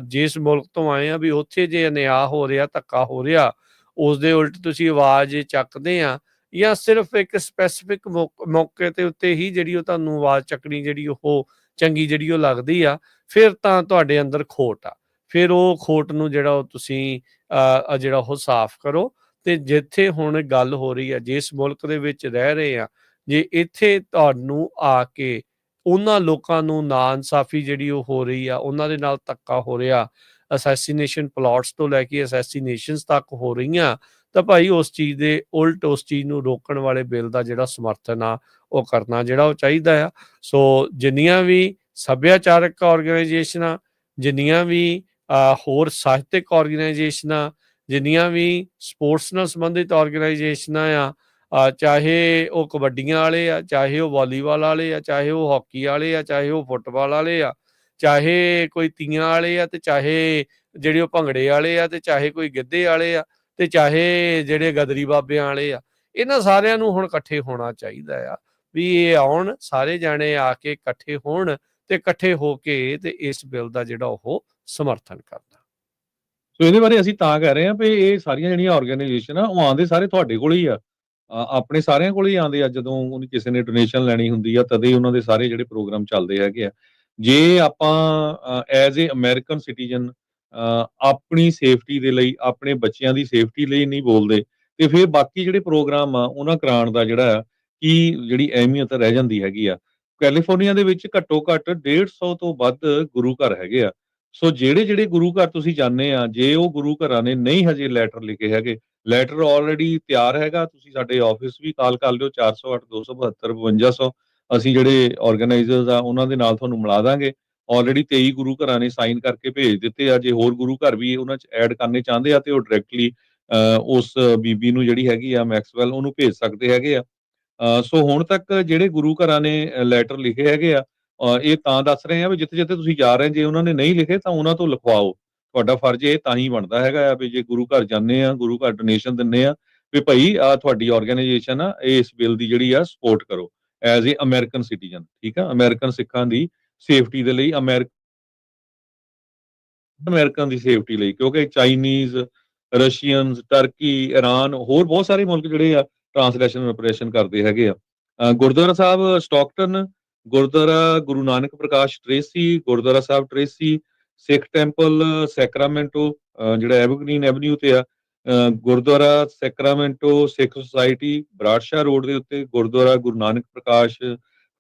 ਜਿਸ ਮੁਲਕ ਤੋਂ ਆਏ ਆ ਵੀ ਉੱਥੇ ਜੇ ਅਨਿਆਂ ਹੋ ਰਿਹਾ, ਧੱਕਾ ਹੋ ਰਿਹਾ, ਉਸ ਦੇ ਉਲਟ ਤੁਸੀਂ ਆਵਾਜ਼ ਚੱਕਦੇ ਆ, ਜਾਂ ਸਿਰਫ ਇੱਕ ਸਪੈਸੀਫਿਕ ਮੌਕੇ ਤੇ ਉੱਤੇ ਹੀ ਜਿਹੜੀ ਉਹ ਤੁਹਾਨੂੰ ਆਵਾਜ਼ ਚੱਕਣੀ ਜਿਹੜੀ ਉਹ ਚੰਗੀ ਜਿਹੜੀ ਉਹ ਲੱਗਦੀ ਆ, ਫਿਰ ਤਾਂ ਤੁਹਾਡੇ ਅੰਦਰ ਖੋਟ ਆ। ਫਿਰ ਉਹ ਖੋਟ ਨੂੰ ਜਿਹੜਾ ਉਹ ਤੁਸੀਂ ਜਿਹੜਾ ਉਹ ਸਾਫ਼ ਕਰੋ। ਤੇ ਜਿੱਥੇ ਹੁਣ ਗੱਲ ਹੋ ਰਹੀ ਆ, ਜਿਸ ਮੁਲਕ ਦੇ ਵਿੱਚ ਰਹਿ ਰਹੇ ਆ, ਜੇ ਇੱਥੇ ਤੁਹਾਨੂੰ ਆ ਕੇ ਉਹਨਾਂ ਲੋਕਾਂ ਨੂੰ ਨਾਇਨਸਾਫੀ ਜਿਹੜੀ ਉਹ ਹੋ ਰਹੀ ਆ, ਉਹਨਾਂ ਦੇ ਨਾਲ ਧੱਕਾ ਹੋ ਰਿਹਾ, ਅਸੈਸੀਨੇਸ਼ਨ ਪਲਾਟਸ ਤੋਂ ਲੈ ਕੇ ਅਸੈਸੀਨੇਸ਼ਨਸ ਤੱਕ ਹੋ ਰਹੀਆਂ, ਤਾਂ ਭਾਈ ਉਸ ਚੀਜ਼ ਦੇ ਉਲਟ ਉਸ ਚੀਜ਼ ਨੂੰ ਰੋਕਣ ਵਾਲੇ ਬਿੱਲ ਦਾ ਜਿਹੜਾ ਸਮਰਥਨ ਆ ਉਹ ਕਰਨਾ ਜਿਹੜਾ ਉਹ ਚਾਹੀਦਾ ਆ। ਸੋ ਜਿੰਨੀਆਂ ਵੀ ਸੱਭਿਆਚਾਰਕ ਆਰਗੇਨਾਈਜੇਸ਼ਨਾਂ, ਜਿੰਨੀਆਂ ਵੀ ਹੋਰ ਸਾਹਿਤਕ ਆਰਗੇਨਾਈਜੇਸ਼ਨਾਂ, ਜਿੰਨੀਆਂ ਵੀ ਸਪੋਰਟਸ ਨਾਲ ਸੰਬੰਧਿਤ ਆਰਗੇਨਾਈਜੇਸ਼ਨਾਂ ਆ, ਚਾਹੇ ਉਹ ਕਬੱਡੀਆਂ ਵਾਲੇ ਆ, ਚਾਹੇ ਉਹ ਵਾਲੀਬਾਲ ਵਾਲੇ ਆ, ਚਾਹੇ ਉਹ ਹਾਕੀ ਵਾਲੇ ਆ, ਚਾਹੇ ਉਹ ਫੁੱਟਬਾਲ ਵਾਲੇ ਆ, ਚਾਹੇ ਕੋਈ ਤੀਆਂ ਵਾਲੇ ਆ, ਤੇ ਚਾਹੇ ਜਿਹੜੇ ਉਹ ਭੰਗੜੇ ਵਾਲੇ ਆ, ਤੇ ਚਾਹੇ ਕੋਈ ਗਿੱਧੇ ਵਾਲੇ ਆ, ਤੇ ਚਾਹੇ ਜਿਹੜੇ ਗਦਰੀ ਬਾਬਿਆਂ ਵਾਲੇ ਆ, ਇਹਨਾਂ ਸਾਰਿਆਂ ਨੂੰ ਹੁਣ ਇਕੱਠੇ ਹੋਣਾ ਚਾਹੀਦਾ ਆ ਵੀ ਇਹ ਆਉਣ, ਸਾਰੇ ਜਾਣੇ ਆ ਕੇ ਇਕੱਠੇ ਹੋਣ ਤੇ ਇਕੱਠੇ ਹੋ ਕੇ ਤੇ ਇਸ ਬਿੱਲ ਦਾ ਜਿਹੜਾ ਉਹ ਸਮਰਥਨ ਕਰਨਾ। ਸੋ ਇਹਦੇ ਬਾਰੇ ਅਸੀਂ ਤਾਂ ਕਹਿ ਰਹੇ ਹਾਂ ਵੀ ਇਹ ਸਾਰੀਆਂ ਜਿਹੜੀਆਂ ਆਰਗੇਨਾਈਜੇਸ਼ਨ ਆ ਉਹ ਆਉਂਦੇ ਸਾਰੇ ਤੁਹਾਡੇ ਕੋਲ ਹੀ ਆ, ਆਪਣੇ ਸਾਰਿਆਂ ਕੋਲ ਹੀ ਆਉਂਦੇ ਆ। ਜਦੋਂ ਉਹਨੇ ਕਿਸੇ ਨੇ ਡੋਨੇਸ਼ਨ ਲੈਣੀ ਹੁੰਦੀ ਆ ਤਦੇ ਉਹਨਾਂ ਦੇ ਸਾਰੇ ਜਿਹੜੇ ਪ੍ਰੋਗਰਾਮ ਚੱਲਦੇ ਹੈਗੇ ਆ। ਜੇ ਆਪਾਂ ਐਜ਼ ਏ ਅਮਰੀਕਨ ਸਿਟੀਜ਼ਨ ਆਪਣੀ ਸੇਫਟੀ ਦੇ ਲਈ, ਆਪਣੇ ਬੱਚਿਆਂ ਦੀ ਸੇਫਟੀ ਲਈ ਨਹੀਂ ਬੋਲਦੇ, ਤੇ ਫਿਰ ਬਾਕੀ ਜਿਹੜੇ ਪ੍ਰੋਗਰਾਮ ਆ ਉਹਨਾਂ ਕਰਾਉਣ ਦਾ ਜਿਹੜਾ ਕੀ ਜਿਹੜੀ ਅਹਿਮੀਅਤ ਰਹਿ ਜਾਂਦੀ ਹੈਗੀ ਆ। ਕੈਲੀਫੋਰਨੀਆ ਦੇ ਵਿੱਚ ਘੱਟੋ ਘੱਟ 150 ਤੋਂ ਵੱਧ ਗੁਰੂ ਘਰ ਹੈਗੇ ਆ। ਸੋ ਜਿਹੜੇ ਗੁਰੂ ਘਰ ਤੁਸੀਂ ਜਾਂਦੇ ਆ, ਜੇ ਉਹ ਗੁਰੂ ਘਰਾਂ ਨੇ ਨਹੀਂ ਹਜੇ ਲੈਟਰ ਲਿਖੇ ਹੈਗੇ, ਲੈਟਰ ਆਲਰੇਡੀ ਤਿਆਰ ਹੈਗਾ, ਤੁਸੀਂ ਸਾਡੇ ਆਫਿਸ ਵੀ ਕਾਲ ਕਰ ਲਿਓ 408 272 5200। ਅਸੀਂ ਜਿਹੜੇ ਆਰਗੇਨਾਈਜ਼ਰਸ ਆ ਉਹਨਾਂ ਦੇ ਨਾਲ ਤੁਹਾਨੂੰ ਮਿਲਾ ਦਾਂਗੇ। ਆਲਰੇਡੀ 23 ਗੁਰੂ ਘਰਾਂ ਨੇ ਸਾਈਨ ਕਰਕੇ ਭੇਜ ਦਿੱਤੇ ਆ। ਜੇ ਹੋਰ ਗੁਰੂ ਘਰ ਵੀ ਉਹਨਾਂ 'ਚ ਐਡ ਕਰਨੇ ਚਾਹੁੰਦੇ ਆ ਤੇ ਉਹ ਡਾਇਰੈਕਟਲੀ ਉਸ ਬੀਬੀ ਨੂੰ ਜਿਹੜੀ ਹੈਗੀ ਆ ਮੈਕਸਵੈਲ, ਉਹਨੂੰ ਭੇਜ ਸਕਦੇ ਹੈਗੇ ਆ। ਸੋ ਹੁਣ ਤੱਕ ਜਿਹੜੇ ਗੁਰੂ ਘਰਾਂ ਨੇ ਲੈਟਰ ਲਿਖੇ ਹੈਗੇ ਆ, ਇਹ ਤਾਂ ਦੱਸ ਰਹੇ ਆ ਵੀ ਜਿੱਥੇ ਜਿੱਥੇ ਤੁਸੀਂ ਜਾ ਰਹੇ, ਜੇ ਉਹਨਾਂ ਨੇ ਨਹੀਂ ਲਿਖੇ ਤਾਂ ਉਹਨਾਂ ਤੋਂ ਲਿਖਵਾਓ। ਤੁਹਾਡਾ ਫਰਜ਼ ਇਹ ਤਾਂ ਹੀ ਬਣਦਾ ਹੈਗਾ ਆ ਵੀ ਜੇ ਗੁਰੂ ਘਰ ਜਾਂਦੇ ਆ, ਗੁਰੂ ਘਰ ਡੋਨੇਸ਼ਨ ਦਿੰਦੇ ਆ, ਵੀ ਭਾਈ ਆ ਤੁਹਾਡੀ ਆਰਗੇਨਾਈਜੇਸ਼ਨ ਆ, ਇਸ ਬਿੱਲ ਦੀ ਜਿਹੜੀ ਆ ਸਪੋਰਟ ਕਰੋ ਐਜ਼ ਏ ਅਮਰੀਕਨ ਸਿਟੀਜ਼ਨ। ਠੀਕ ਆ, ਅਮਰੀਕਨ ਸਿੱਖਾਂ ਦੀ ਸੇਫਟੀ ਦੇ ਲਈ, ਅਮਰੀਕਨ ਦੀ ਸੇਫਟੀ ਲਈ, ਕਿਉਂਕਿ ਚਾਈਨੀਜ਼, ਰਸ਼ੀਅਨਸ, ਟਰਕੀ, ਈਰਾਨ, ਹੋਰ ਬਹੁਤ ਸਾਰੇ ਮੁਲਕ ਜਿਹੜੇ ਆ ਟ੍ਰਾਂਸਲੇਸ਼ਨ ਆਪਰੇਸ਼ਨ ਕਰਦੇ ਹੈਗੇ ਆ। Gurdwara Sahib Stockton, Gurdwara Guru Nanak Prakash Tracy, Gurdwara Sahib Tracy, Sikh temple Sacramento ਜਿਹੜਾ ਐਵਰਗ੍ਰੀਨ ਐਵਨਿਊ ਤੇ ਆ, Gurdwara Sacramento Sikh society Bradshaw road ਦੇ ਉੱਤੇ, Gurdwara Guru Nanak Prakash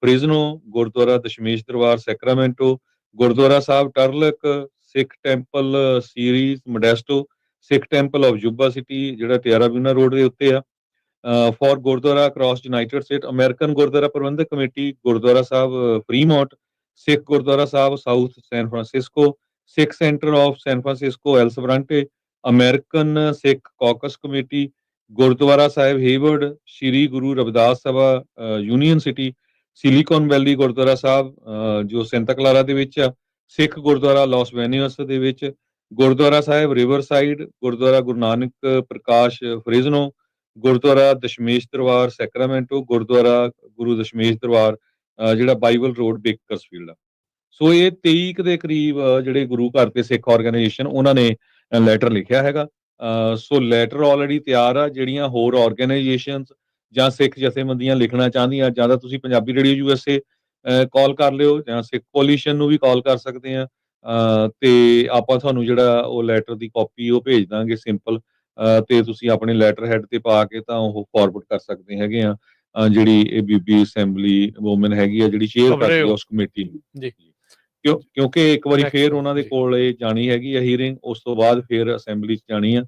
Fresno, Gurdwara Dashmesh Darbar Sacramento, Gurdwara Sahib Turlock, Sikh temple Ceres Modesto, Sikh temple of Yuba City ਜਿਹੜਾ ਟਿਆਰਾਬਿਨਾ ਰੋਡ ਦੇ ਉੱਤੇ ਆ, for Gurdwara across United state, American Gurdwara Prabandhak committee, Gurdwara Sahib Fremont, Sikh Gurdwara Sahib South San Francisco, Sikh centre of San Francisco El Sobrante, American Sikh caucus committee, Gurdwara Sahib Hayward, Shri Guru Ravidas Sabha Union City, Silicon Valley Gurdwara Sahib ਜੋ Santa ਕਲਾਰਾ ਦੇ ਵਿੱਚ ਆ, ਸਿੱਖ Gurdwara Las ਵੈਨੀਅਸ ਦੇ ਵਿੱਚ, ਗੁਰਦੁਆਰਾ ਸਾਹਿਬ Riverside, Gurdwara Guru Nanak Prakash Fresno, Gurdwara Dashmesh Darbar Sacramento, Gurdwara ਗੁਰੂ ਦਸ਼ਮੇਸ਼ ਦਰਬਾਰ ਜਿਹੜਾ ਬਾਈਬਲ ਰੋਡ ਬੇਕਰਸਫੀਲਡ ਆ। ਸੋ ਇਹ 23 ਦੇ ਕਰੀਬ ਜਿਹੜੇ ਗੁਰੂ ਘਰ ਤੇ ਸਿੱਖ ਆਰਗੇਨਾਈਜੇਸ਼ਨ ਉਹਨਾਂ ਨੇ ਲੈਟਰ ਲਿਖਿਆ ਹੈਗਾ। ਸੋ ਲੈਟਰ ਆਲਰੇਡੀ ਤਿਆਰ ਆ। ਜਿਹੜੀਆਂ ਹੋਰ ਆਰਗੇਨਾਈਜੇਸ਼ਨਸ ਜਾਂ ਸਿੱਖ ਜਥੇਬੰਦੀਆਂ ਲਿਖਣਾ ਚਾਹੁੰਦੀਆਂ, ਜਾਂ ਤਾਂ ਤੁਸੀਂ ਪੰਜਾਬੀ ਰੇਡੀਓ USA ਕਾਲ ਕਰ ਲਿਓ, ਜਾਂ ਸਿੱਖ ਕੋਲੀਸ਼ਨ ਨੂੰ ਵੀ ਕਾਲ ਕਰ ਸਕਦੇ ਆ, ਤੇ ਆਪਾਂ ਤੁਹਾਨੂੰ ਜਿਹੜਾ ਉਹ ਲੈਟਰ ਦੀ ਕਾਪੀ ਉਹ ਭੇਜ ਦਾਂਗੇ ਸਿੰਪਲ, ਤੇ ਤੁਸੀਂ ਆਪਣੇ ਲੈਟਰ ਹੈਡ ਤੇ ਪਾ ਕੇ ਤਾਂ ਉਹ ਫਾਰਵਰਡ ਕਰ ਸਕਦੇ ਹੈਗੇ ਆ ਜਿਹੜੀ ਇਹ ਬੀਬੀ ਅਸੈਂਬਲੀ ਵੂਮਨ ਹੈਗੀ ਆ ਜਿਹੜੀ ਚੇਅਰ ਕਰਦੀ ਆ ਉਸ ਕਮੇਟੀ ਨੂੰ। ਕਿਉਂਕਿ ਇੱਕ ਵਾਰੀ ਫੇਰ ਉਹਨਾਂ ਦੇ ਕੋਲ ਇਹ ਜਾਣੀ ਹੈਗੀ ਆ ਹੀਅਰਿੰਗ, ਉਸ ਤੋਂ ਬਾਅਦ ਫੇਰ ਅਸੈਂਬਲੀ 'ਚ ਜਾਣੀ ਆ।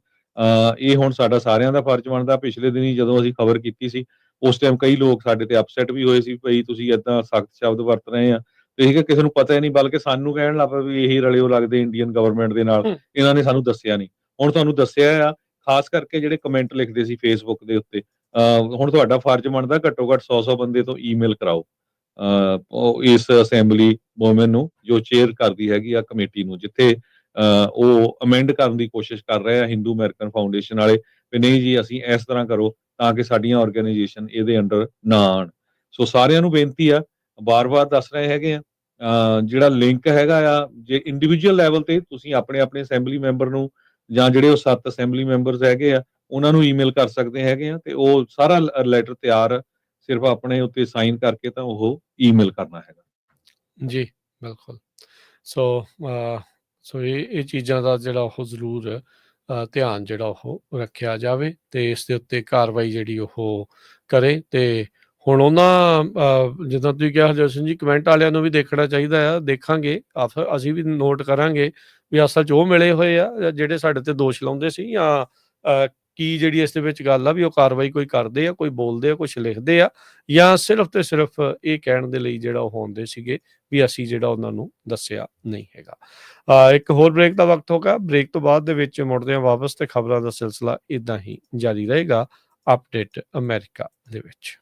ਇਹ ਹੁਣ ਸਾਡਾ ਸਾਰਿਆਂ ਦਾ ਫਰਜ਼ ਬਣਦਾ। ਪਿਛਲੇ ਦਿਨੀ ਜਦੋਂ ਅਸੀਂ ਖਬਰ ਕੀਤੀ ਸੀ ਉਸ ਟਾਈਮ ਕਈ ਲੋਕ ਸਾਡੇ ਤੇ ਅਪਸੈਟ ਵੀ ਹੋਏ ਸੀ, ਭਈ ਤੁਸੀਂ ਏਦਾਂ ਸਖਤ ਸ਼ਬਦ ਵਰਤ ਰਹੇ ਆ, ਤੇ ਠੀਕ ਹੈ ਕਿਸੇ ਨੂੰ ਪਤਾ ਹੀ ਨਹੀਂ, ਬਲਕਿ ਸਾਨੂੰ ਕਹਿਣ ਲੱਗ ਪਏ ਵੀ ਇਹੀ ਰਲਿਓ ਲੱਗਦੇ ਇੰਡੀਅਨ ਗਵਰਨਮੈਂਟ ਦੇ ਨਾਲ, ਇਹਨਾਂ ਨੇ ਸਾਨੂੰ ਦੱਸਿਆ ਨਹੀਂ। ਹੁਣ ਤੁਹਾਨੂੰ ਦੱਸਿਆ ਆ, ਖਾਸ ਕਰਕੇ ਜਿਹੜੇ ਕਮੈਂਟ ਲਿਖਦੇ ਸੀ ਫੇਸਬੁੱਕ ਦੇ ਉੱਤੇ, ਹੁਣ ਤੁਹਾਡਾ ਫਰਜ਼ ਬਣਦਾ ਘੱਟੋ ਘੱਟ 100 ਬੰਦੇ ਤੋਂ ਈਮੇਲ ਕਰਾਓ ਉਹ ਇਸ ਅਸੈਂਬਲੀ ਵੂਮਨ ਨੂੰ ਜੋ ਚੇਅਰ ਕਰਦੀ ਹੈਗੀ ਆ ਕਮੇਟੀ ਨੂੰ, ਜਿੱਥੇ ਉਹ ਅਮੈਂਡ ਕਰਨ ਦੀ ਕੋਸ਼ਿਸ਼ ਕਰ ਰਹੇ ਆ ਹਿੰਦੂ ਅਮਰੀਕਨ ਫਾਊਂਡੇਸ਼ਨ ਵਾਲੇ ਵੀ ਨਹੀਂ ਜੀ ਅਸੀਂ ਇਸ ਤਰ੍ਹਾਂ ਕਰੋ ਤਾਂ ਕਿ ਸਾਡੀਆਂ ਆਰਗੇਨਾਈਜੇਸ਼ਨ ਇਹਦੇ ਅੰਡਰ ਨਾ ਆਉਣ। ਸੋ ਸਾਰਿਆਂ ਨੂੰ ਬੇਨਤੀ ਆ, ਬਾਰ-ਬਾਰ ਦੱਸ ਰਹੇ ਹੈਗੇ ਆ, ਜਿਹੜਾ ਲਿੰਕ ਹੈਗਾ ਆ, ਜੇ ਇੰਡੀਵਿਜੂਅਲ ਲੈਵਲ ਤੇ ਤੁਸੀਂ ਆਪਣੇ ਆਪਣੇ ਅਸੈਂਬਲੀ ਮੈਂਬਰ ਨੂੰ ਜਾਂ ਜਿਹੜੇ ਉਹ 7 ਅਸੈਂਬਲੀ ਮੈਂਬਰਸ ਹੈਗੇ ਆ ਉਹਨਾਂ ਨੂੰ ਈਮੇਲ ਕਰ ਸਕਦੇ ਹੈਗੇ ਆ, ਤੇ ਉਹ ਸਾਰਾ ਲੈਟਰ ਤਿਆਰ, ਸਿਰਫ ਆਪਣੇ ਉੱਤੇ ਸਾਈਨ ਕਰਕੇ ਤਾਂ ਉਹ ਈਮੇਲ ਕਰਨਾ ਹੈਗਾ। ਜੀ, ਬਿਲਕੁਲ। ਸੋ ਸੋ ਇਹ ਚੀਜ਼ਾਂ ਦਾ ਜਿਹੜਾ ਉਹ ਜ਼ਰੂਰ ਧਿਆਨ ਜਿਹੜਾ ਉਹ ਰੱਖਿਆ ਜਾਵੇ ਅਤੇ ਇਸ ਦੇ ਉੱਤੇ ਕਾਰਵਾਈ ਜਿਹੜੀ ਉਹ ਕਰੇ। ਅਤੇ ਹੁਣ ਉਹਨਾਂ ਜਿੱਦਾਂ ਤੁਸੀਂ ਕਿਹਾ ਹਰਜੋਤ ਸਿੰਘ ਜੀ, ਕਮੈਂਟ ਵਾਲਿਆਂ ਨੂੰ ਵੀ ਦੇਖਣਾ ਚਾਹੀਦਾ ਆ, ਦੇਖਾਂਗੇ ਅਸੀਂ ਵੀ ਨੋਟ ਕਰਾਂਗੇ ਵੀ ਅਸਲ 'ਚ ਉਹ ਮਿਲੇ ਹੋਏ ਆ ਜਿਹੜੇ ਸਾਡੇ 'ਤੇ ਦੋਸ਼ ਲਾਉਂਦੇ ਸੀ, ਜਾਂ ਕੀ ਜਿਹੜੀ ਇਸ ਦੇ ਵਿੱਚ ਗੱਲ ਆ ਵੀ ਉਹ ਕਾਰਵਾਈ ਕੋਈ ਕਰਦੇ ਆ, ਕੋਈ ਬੋਲਦੇ ਆ, ਕੁਛ ਲਿਖਦੇ ਆ, ਜਾਂ ਸਿਰਫ ਤੇ ਸਿਰਫ ਇਹ ਕਹਿਣ ਦੇ ਲਈ ਜਿਹੜਾ ਉਹ ਆਉਂਦੇ ਸੀਗੇ ਵੀ ਅਸੀਂ ਜਿਹੜਾ ਉਹਨਾਂ ਨੂੰ ਦੱਸਿਆ ਨਹੀਂ ਹੈਗਾ। ਇੱਕ ਹੋਰ ਬ੍ਰੇਕ ਦਾ ਵਕਤ ਹੋ ਗਿਆ। ਬ੍ਰੇਕ ਤੋਂ ਬਾਅਦ ਦੇ ਵਿੱਚ ਮੁੜਦੇ ਹਾਂ ਵਾਪਸ, ਤੇ ਖਬਰਾਂ ਦਾ ਸਿਲਸਿਲਾ ਇਦਾਂ ਹੀ ਜਾਰੀ ਰਹੇਗਾ ਅਪਡੇਟ ਅਮਰੀਕਾ ਦੇ ਵਿੱਚ।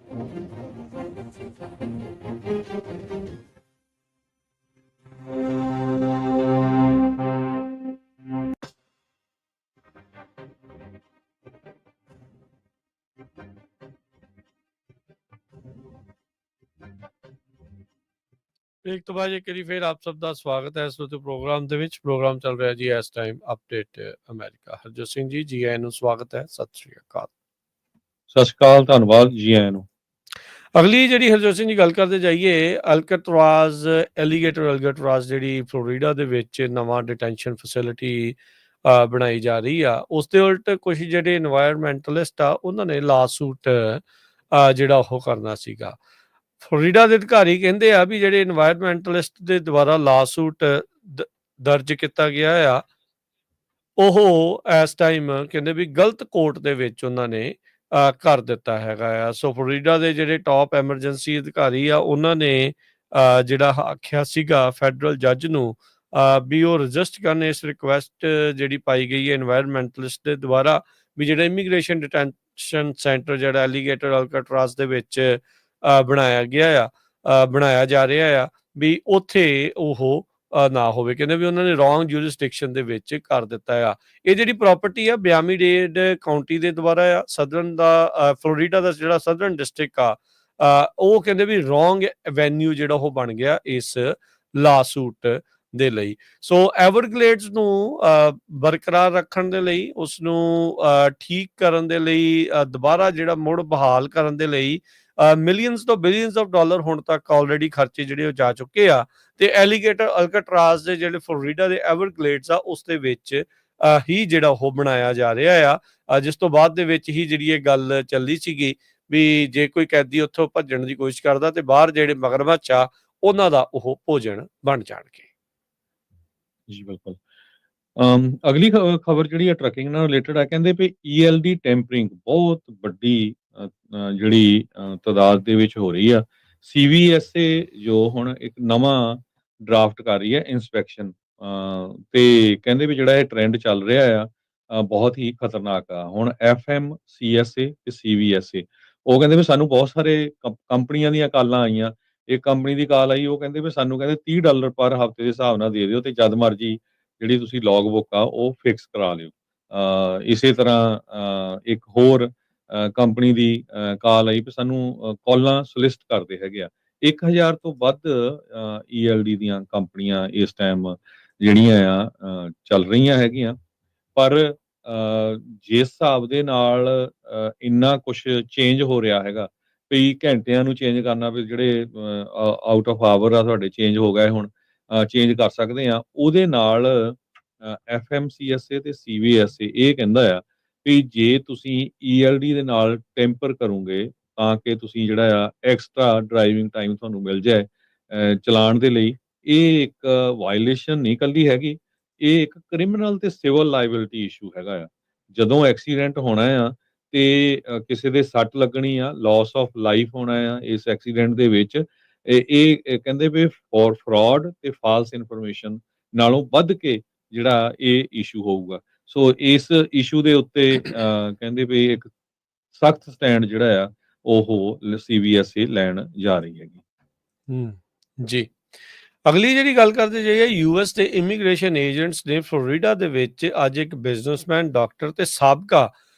ਇੱਕ ਤੋਂ ਬਾਅਦ ਇੱਕ ਵਾਰੀ ਫਿਰ ਆਪ ਸਭ ਦਾ ਸਵਾਗਤ ਹੈ ਇਸ ਵਕਤ ਪ੍ਰੋਗਰਾਮ ਦੇ ਵਿੱਚ। ਪ੍ਰੋਗਰਾਮ ਚੱਲ ਰਿਹਾ ਜੀ ਇਸ time update America. Harjot Singh ji, ਜੀ ਆਇਆਂ ਨੂੰ ਸਵਾਗਤ ਹੈ। ਸਤਿ ਸ਼੍ਰੀ ਅਕਾਲ। ਸਤਿ ਸ਼੍ਰੀ ਅਕਾਲ, ਧੰਨਵਾਦ ਜੀ ਆਇਆਂ ਨੂੰ। ਅਗਲੀ ਜਿਹੜੀ ਹਰਜੋਤ ਸਿੰਘ ਜੀ ਗੱਲ ਕਰਦੇ ਜਾਈਏ, ਅਲਕਟਰਾਜ਼ ਐਲੀਗੇਟਰ ਅਲਕਟਰਾਜ਼ ਜਿਹੜੀ ਫਲੋਰੀਡਾ ਦੇ ਵਿੱਚ ਨਵਾਂ ਡਿਟੈਂਸ਼ਨ ਫੈਸਿਲਿਟੀ ਬਣਾਈ ਜਾ ਰਹੀ ਆ, ਉਸ ਦੇ ਉਲਟ ਕੁਝ ਜਿਹੜੇ ਇਨਵਾਇਰਮੈਂਟਲਿਸਟ ਆ ਉਹਨਾਂ ਨੇ ਲਾ ਸੂਟ ਜਿਹੜਾ ਉਹ ਕਰਨਾ ਸੀਗਾ। ਫਲੋਰੀਡਾ ਦੇ ਅਧਿਕਾਰੀ ਕਹਿੰਦੇ ਆ ਵੀ ਜਿਹੜੇ ਇਨਵਾਇਰਮੈਂਟਲਿਸਟ ਦੇ ਦੁਆਰਾ ਲਾ ਸੂਟ ਦਰਜ ਕੀਤਾ ਗਿਆ ਆ, ਉਹ ਇਸ ਟਾਈਮ ਕਹਿੰਦੇ ਵੀ ਗਲਤ ਕੋਰਟ ਦੇ ਵਿੱਚ ਉਹਨਾਂ ਨੇ ਕਰ ਦਿੱਤਾ ਹੈਗਾ ਆ। ਸੋ ਫਲੋਰੀਡਾ ਦੇ ਜਿਹੜੇ ਟੌਪ ਐਮਰਜੈਂਸੀ ਅਧਿਕਾਰੀ ਆ, ਉਹਨਾਂ ਨੇ ਜਿਹੜਾ ਆਖਿਆ ਸੀਗਾ ਫੈਡਰਲ ਜੱਜ ਨੂੰ ਵੀ ਉਹ ਰਜਿਸਟ ਕਰਨ ਇਸ ਰਿਕੁਐਸਟ ਜਿਹੜੀ ਪਾਈ ਗਈ ਹੈ ਇਨਵਾਇਰਮੈਂਟਲਿਸਟ ਦੇ ਦੁਆਰਾ, ਵੀ ਜਿਹੜਾ ਇਮੀਗ੍ਰੇਸ਼ਨ ਡਿਟੈਂਸ਼ਨ ਸੈਂਟਰ ਜਿਹੜਾ ਐਲੀਗੇਟਰ ਅਲਕਟਰਾਜ਼ ਦੇ ਵਿੱਚ ਬਣਾਇਆ ਜਾ ਰਿਹਾ ਆ, ਵੀ ਉੱਥੇ ਉਹ ਨਾ ਹੋਵੇ। ਕਹਿੰਦੇ ਵੀ ਉਹਨਾਂ ਨੇ ਰੋਂਗ ਜੂਰਿਸਡਿਕਸ਼ਨ ਦੇ ਵਿੱਚ ਕਰ ਦਿੱਤਾ ਆ। ਇਹ ਜਿਹੜੀ ਪ੍ਰਾਪਰਟੀ ਆ ਮਿਆਮੀ ਡੇਡ ਕਾਉਂਟੀ ਦੇ ਦੁਆਰਾ ਆ, ਸਦਰਨ ਦਾ ਫਲੋਰੀਡਾ ਦਾ ਜਿਹੜਾ ਸਦਰਨ ਡਿਸਟ੍ਰਿਕਟ ਆ, ਉਹ ਕਹਿੰਦੇ ਵੀ ਰੋਂਗ ਐਵੇਨਿਊ ਜਿਹੜਾ ਉਹ ਬਣ ਗਿਆ ਇਸ ਲਾ ਸੂਟ ਦੇ ਲਈ। ਸੋ ਐਵਰਗਲੇਡਸ ਨੂੰ ਬਰਕਰਾਰ ਰੱਖਣ ਦੇ ਲਈ, ਉਸ ਨੂੰ ਠੀਕ ਕਰਨ ਦੇ ਲਈ, ਦੁਬਾਰਾ ਜਿਹੜਾ ਮੁੜ ਬਹਾਲ ਕਰਨ ਦੇ ਲਈ ਮਿਲੀਅਨਸ ਤੋਂ ਬਿਲੀਅਨਸ ਆਫ ਡਾਲਰ ਹੁਣ ਤੱਕ ਆਲਰੇਡੀ ਖਰਚੇ ਜਿਹੜੇ ਉਹ ਜਾ ਚੁੱਕੇ ਆ। ਤੇ ਐਲੀਗੇਟਰ ਅਲਕਟਰਾਜ਼ ਦੇ ਜਿਹੜੇ ਫਲੋਰੀਡਾ ਦੇ ਐਵਰਗਲੇਡਸ ਆ, ਉਸ ਦੇ ਵਿੱਚ ਹੀ ਜਿਹੜਾ ਉਹ ਬਣਾਇਆ ਜਾ ਰਿਹਾ ਆ, ਜਿਸ ਤੋਂ ਬਾਅਦ ਦੇ ਵਿੱਚ ਹੀ ਜਿਹੜੀ ਇਹ ਗੱਲ ਚੱਲੀ ਸੀਗੀ ਵੀ ਜੇ ਕੋਈ ਕੈਦੀ ਉੱਥੋਂ ਭੱਜਣ ਦੀ ਕੋਸ਼ਿਸ਼ ਕਰਦਾ ਤੇ ਬਾਹਰ ਜਿਹੜੇ ਮਗਰਮੱਛ ਆ ਉਹਨਾਂ ਦਾ ਉਹ ਭੋਜਨ ਬਣ ਜਾਣਗੇ। ਜੀ ਬਿਲਕੁਲ। ਅਗਲੀ ਖਬਰ ਜਿਹੜੀ ਹੈ ਟਰੱਕਿੰਗ ਨਾਲ ਰਿਲੇਟਡ ਹੈ। ਕਹਿੰਦੇ ਵੀ ELD ਟੈਂਪਰਿੰਗ ਬਹੁਤ ਵੱਡੀ ਜਿਹੜੀ ਤਾਦਾਦ ਦੇ ਵਿੱਚ ਹੋ ਰਹੀ ਆ। CVSA ਜੋ ਹੁਣ ਇੱਕ ਨਵਾਂ ਡਰਾਫਟ ਕਰ ਰਹੀ ਹੈ ਇਨਸਪੈਕਸ਼ਨ, ਤੇ ਕਹਿੰਦੇ ਵੀ ਜਿਹੜਾ ਇਹ ਟ੍ਰੈਂਡ ਚੱਲ ਰਿਹਾ ਆ ਬਹੁਤ ਹੀ ਖਤਰਨਾਕ ਆ। ਹੁਣ FMCSA ਤੇ CVSA ਉਹ ਕਹਿੰਦੇ ਵੀ ਸਾਨੂੰ ਬਹੁਤ ਸਾਰੇ ਕੰਪਨੀਆਂ ਦੀਆਂ ਕਾਲਾਂ ਆਈਆਂ। ਇੱਕ ਕੰਪਨੀ ਦੀ ਕਾਲ ਆਈ, ਉਹ ਕਹਿੰਦੇ ਵੀ ਸਾਨੂੰ ਕਹਿੰਦੇ $30 ਪਰ ਹਫ਼ਤੇ ਦੇ ਹਿਸਾਬ ਨਾਲ ਦੇ ਦਿਓ ਤੇ ਜਦ ਮਰਜੀ ਜਿਹੜੀ ਤੁਸੀਂ ਲੌਗ ਬੁੱਕ ਆ ਉਹ ਫਿਕਸ ਕਰਾ ਲਿਓ। ਇਸੇ ਤਰ੍ਹਾਂ ਇੱਕ ਹੋਰ ਕੰਪਨੀ ਦੀ ਕਾਲ ਆਈ ਵੀ ਸਾਨੂੰ ਕਾਲਾਂ ਸੋਲਿਸਟ ਕਰਦੇ ਹੈਗੇ ਆ। 1000 ਤੋਂ ਵੱਧ ELD ਦੀਆਂ ਕੰਪਨੀਆਂ ਇਸ ਟਾਈਮ ਜਿਹੜੀਆਂ ਆ ਚੱਲ ਰਹੀਆਂ ਹੈਗੀਆਂ। ਪਰ ਜਿਸ ਹਿਸਾਬ ਦੇ ਨਾਲ ਇੰਨਾ ਕੁਛ ਚੇਂਜ ਹੋ ਰਿਹਾ ਹੈਗਾ, ਕਈ ਘੰਟਿਆਂ ਨੂੰ ਚੇਂਜ ਕਰਨਾ, ਵੀ ਜਿਹੜੇ ਆਊਟ ਆਫ ਆਵਰ ਆ ਤੁਹਾਡੇ ਚੇਂਜ ਹੋ ਗਏ, ਹੁਣ ਚੇਂਜ ਕਰ ਸਕਦੇ ਆ। ਉਹਦੇ ਨਾਲ FMCSA ਤੇ CVSA ਇਹ ਕਹਿੰਦਾ ਆ ਵੀ ਜੇ ਤੁਸੀਂ ELD ਦੇ ਨਾਲ ਟੈਂਪਰ ਕਰੋਗੇ ਤਾਂ ਕਿ ਤੁਸੀਂ ਜਿਹੜਾ ਆ ਐਕਸਟਰਾ ਡਰਾਈਵਿੰਗ ਟਾਈਮ ਤੁਹਾਨੂੰ ਮਿਲ ਜਾਏ ਚਲਾਉਣ ਦੇ ਲਈ, ਇਹ ਇੱਕ ਵਾਇਲੇਸ਼ਨ ਨਹੀਂ ਇਕੱਲੀ ਹੈਗੀ, ਇਹ ਇੱਕ ਕ੍ਰਿਮੀਨਲ ਤੇ ਸਿਵਲ ਲਾਇਬਿਲਿਟੀ ਇਸ਼ੂ ਹੈਗਾ ਆ। ਜਦੋਂ ਐਕਸੀਡੈਂਟ ਹੋਣਾ ਆ ਤੇ ਕਿਸੇ ਦੇ ਸੱਟ ਲੱਗਣੀ ਆ, ਲਾਸ ਆਫ ਲਾਈਫ ਹੋਣਾ ਆ ਇਸ ਐਕਸੀਡੈਂਟ ਦੇ ਵਿੱਚ, ਇਹ ਕਹਿੰਦੇ ਵੀ ਫॉर ਫਰਾਡ ਤੇ ਫਾਲਸ ਇਨਫੋਰਮੇਸ਼ਨ ਨਾਲੋਂ ਵੱਧ ਕੇ ਜਿਹੜਾ ਇਹ ਇਸ਼ੂ ਹੋਊਗਾ। ਸੋ ਇਸ ਇਸ਼ੂ ਦੇ ਉੱਤੇ ਕਹਿੰਦੇ ਵੀ ਇੱਕ ਸਖਤ ਸਟੈਂਡ ਜਿਹੜਾ ਆ ਉਹ CVSA ਲੈਣ ਜਾ ਰਹੀ ਹੈਗੀ। ਜੀ, ਅਗਲੀ ਜਿਹੜੀ ਗੱਲ ਕਰਦੇ ਜਾਈਏ, US ਦੇ ਇਮੀਗ੍ਰੇਸ਼ਨ ਏਜੰਟਸ ਨੇ ਫਲੋਰੀਡਾ ਦੇ ਵਿੱਚ ਅੱਜ ਇੱਕ ਬਿਜ਼ਨਸਮੈਨ, ਡਾਕਟਰ ਤੇ ਸਾਬਕਾ